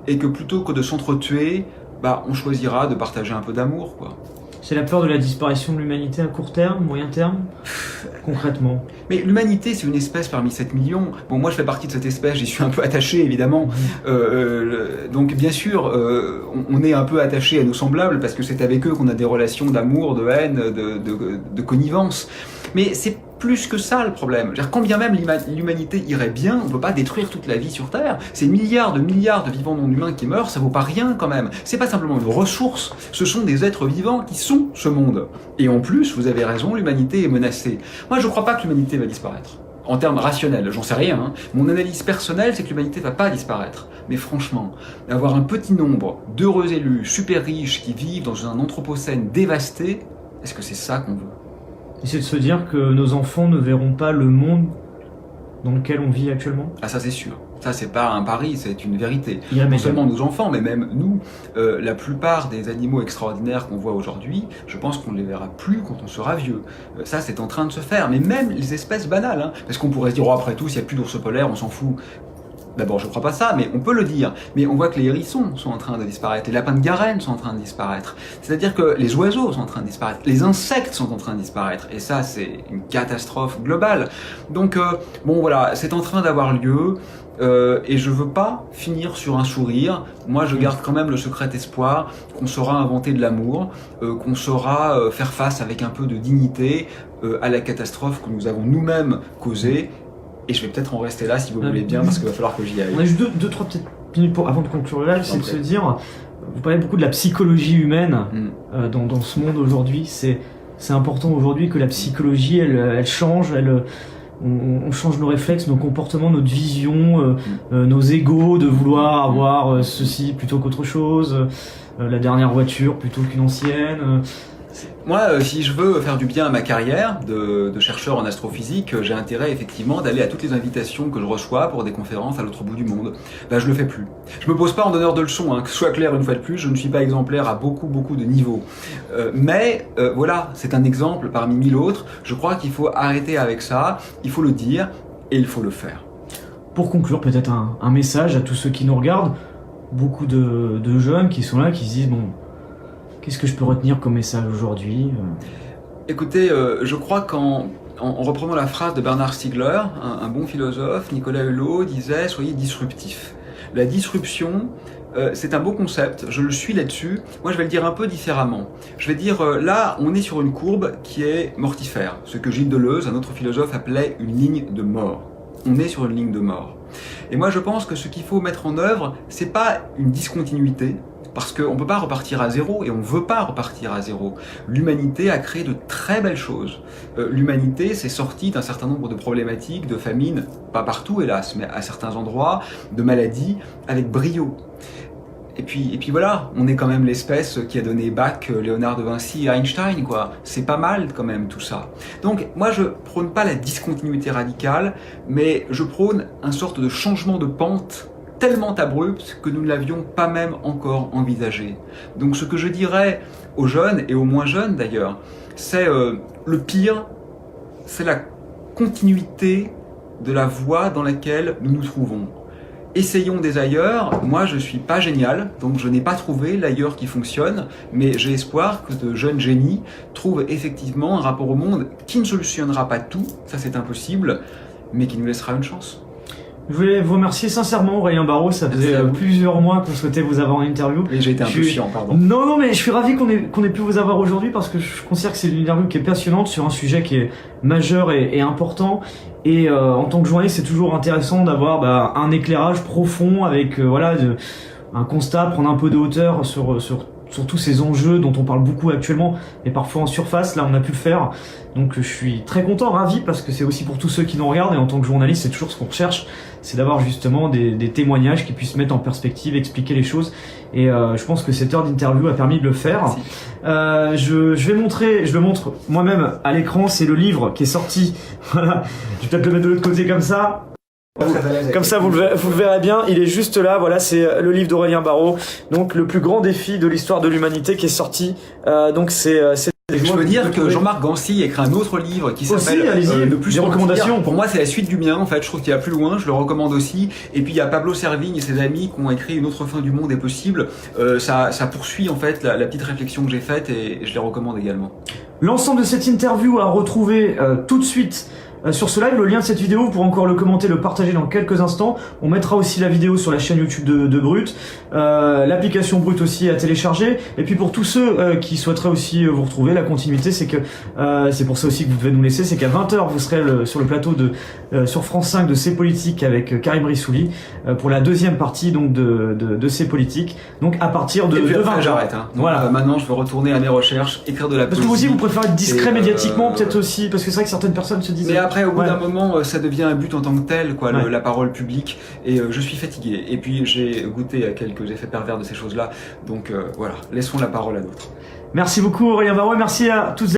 et que plutôt que de s'entretuer, on choisira de partager un peu d'amour, quoi. C'est la peur de la disparition de l'humanité à court terme, moyen terme, concrètement. Mais l'humanité, c'est une espèce parmi 7 millions. Bon, moi, je fais partie de cette espèce, j'y suis un peu attaché, évidemment. Donc, bien sûr, on est un peu attaché à nos semblables, parce que c'est avec eux qu'on a des relations d'amour, de haine, de connivence. Mais c'est plus que ça le problème. Quand bien même l'humanité irait bien, on ne peut pas détruire toute la vie sur Terre. C'est milliards de vivants non humains qui meurent, ça vaut pas rien quand même. C'est pas simplement une ressource, ce sont des êtres vivants qui sont ce monde. Et en plus, vous avez raison, l'humanité est menacée. Moi, je crois pas que l'humanité va disparaître. En termes rationnels, j'en sais rien. Hein. Mon analyse personnelle, c'est que l'humanité va pas disparaître. Mais franchement, avoir un petit nombre d'heureux élus super riches qui vivent dans un anthropocène dévasté, est-ce que c'est ça qu'on veut ? Et c'est de se dire que nos enfants ne verront pas le monde dans lequel on vit actuellement. Ah, ça c'est sûr. Ça c'est pas un pari, c'est une vérité. Non seulement nos enfants, mais même nous, la plupart des animaux extraordinaires qu'on voit aujourd'hui, je pense qu'on ne les verra plus quand on sera vieux. Ça c'est en train de se faire, mais même les espèces banales, hein, parce qu'on pourrait se dire, oh, après tout, s'il n'y a plus d'ours polaires, on s'en fout. D'abord, je crois pas ça, mais on peut le dire. Mais on voit que les hérissons sont en train de disparaître, les lapins de Garenne sont en train de disparaître. C'est-à-dire que les oiseaux sont en train de disparaître, les insectes sont en train de disparaître. Et ça, c'est une catastrophe globale. Donc, bon voilà, c'est en train d'avoir lieu. Et je veux pas finir sur un sourire. Moi, je garde quand même le secret espoir qu'on saura inventer de l'amour, qu'on saura faire face avec un peu de dignité à la catastrophe que nous avons nous-mêmes causée. Et je vais peut-être en rester là si vous voulez bien, parce qu'il va falloir que j'y aille. On a juste deux, trois petites minutes avant de conclure le live, c'est de se dire, vous parlez beaucoup de la psychologie humaine dans ce monde aujourd'hui. C'est important aujourd'hui que la psychologie, elle change, on change nos réflexes, nos comportements, notre vision, nos égos, de vouloir avoir ceci plutôt qu'autre chose, la dernière voiture plutôt qu'une ancienne. Moi, si je veux faire du bien à ma carrière de chercheur en astrophysique, j'ai intérêt effectivement d'aller à toutes les invitations que je reçois pour des conférences à l'autre bout du monde. Je le fais plus. Je me pose pas en donneur de leçons, hein, que ce soit clair une fois de plus, je ne suis pas exemplaire à beaucoup de niveaux. Mais voilà, c'est un exemple parmi 1000 autres. Je crois qu'il faut arrêter avec ça, il faut le dire et il faut le faire. Pour conclure, peut-être un message à tous ceux qui nous regardent, beaucoup de jeunes qui sont là, qui se disent, bon, qu'est-ce que je peux retenir comme message aujourd'hui ? Écoutez, je crois en reprenant la phrase de Bernard Stiegler, un bon philosophe, Nicolas Hulot disait « Soyez disruptifs ». La disruption, c'est un beau concept, je le suis là-dessus. Moi, je vais le dire un peu différemment. Je vais dire, là, on est sur une courbe qui est mortifère, ce que Gilles Deleuze, un autre philosophe, appelait une ligne de mort. On est sur une ligne de mort. Et moi, je pense que ce qu'il faut mettre en œuvre, c'est pas une discontinuité, parce qu'on ne peut pas repartir à zéro, et on ne veut pas repartir à zéro. L'humanité a créé de très belles choses. L'humanité s'est sortie d'un certain nombre de problématiques, de famines, pas partout hélas, mais à certains endroits, de maladies, avec brio. Et puis voilà, on est quand même l'espèce qui a donné Bach, Léonard de Vinci et Einstein, quoi. C'est pas mal quand même tout ça. Donc moi je prône pas la discontinuité radicale, mais je prône une sorte de changement de pente tellement abrupte que nous ne l'avions pas même encore envisagé. Donc ce que je dirais aux jeunes, et aux moins jeunes d'ailleurs, c'est le pire, c'est la continuité de la voie dans laquelle nous nous trouvons. Essayons des ailleurs. Moi je suis pas génial, donc je n'ai pas trouvé l'ailleurs qui fonctionne, mais j'ai espoir que de jeunes génies trouvent effectivement un rapport au monde qui ne solutionnera pas tout, ça c'est impossible, mais qui nous laissera une chance. Je voulais vous remercier sincèrement, Aurélien Barraud, ça faisait plusieurs mois qu'on souhaitait vous avoir en interview. Et j'ai été un peu chiant, pardon. Non, mais je suis ravi qu'on ait pu vous avoir aujourd'hui parce que je considère que c'est une interview qui est passionnante sur un sujet qui est majeur et important. Et en tant que journaliste, c'est toujours intéressant d'avoir un éclairage profond avec un constat, prendre un peu de hauteur sur sur tous ces enjeux dont on parle beaucoup actuellement, mais parfois en surface. Là, on a pu le faire. Donc, je suis très content, ravi, parce que c'est aussi pour tous ceux qui nous regardent. Et en tant que journaliste, c'est toujours ce qu'on recherche, c'est d'avoir justement des témoignages qui puissent mettre en perspective, expliquer les choses. Et je pense que cette heure d'interview a permis de le faire. Je le montre moi-même à l'écran. C'est le livre qui est sorti. Voilà. Je vais peut-être le mettre de l'autre côté comme ça. Comme ça, vous le verrez bien. Il est juste là. Voilà, c'est le livre d'Aurélien Barraud. Donc, le plus grand défi de l'histoire de l'humanité qui est sorti. Donc, je veux dire que Jean-Marc Gancy écrit un autre livre qui s'appelle Le plus des recommandations. Pour moi, c'est la suite du mien. En fait, je trouve qu'il y a plus loin. Je le recommande aussi. Et puis il y a Pablo Servigne et ses amis qui ont écrit Une autre fin du monde est possible. Ça poursuit en fait la petite réflexion que j'ai faite et je les recommande également. L'ensemble de cette interview à retrouver tout de suite sur ce live. Le lien de cette vidéo, vous pourrez encore le commenter, le partager dans quelques instants. On mettra aussi la vidéo sur la chaîne YouTube de Brut, l'application Brut aussi à télécharger. Et puis pour tous ceux qui souhaiteraient aussi vous retrouver, la continuité, c'est que c'est pour ça aussi que vous devez nous laisser, c'est qu'à 20h vous serez sur le plateau sur France 5 de C'est Politique avec Karim Rissouli pour la deuxième partie donc de C'est Politique. Donc à partir de 20h. J'arrête. Voilà. Maintenant, je veux retourner à mes recherches, écrire de la poésie. Parce que vous aussi, vous préférez être discret médiatiquement, peut-être aussi, parce que c'est vrai que certaines personnes se disent. Après, au bout d'un moment, ça devient un but en tant que tel, quoi, la parole publique. Et je suis fatigué. Et puis, j'ai goûté à quelques effets pervers de ces choses-là. Donc voilà, laissons la parole à d'autres. Merci beaucoup Aurélien Barraud, merci à toutes et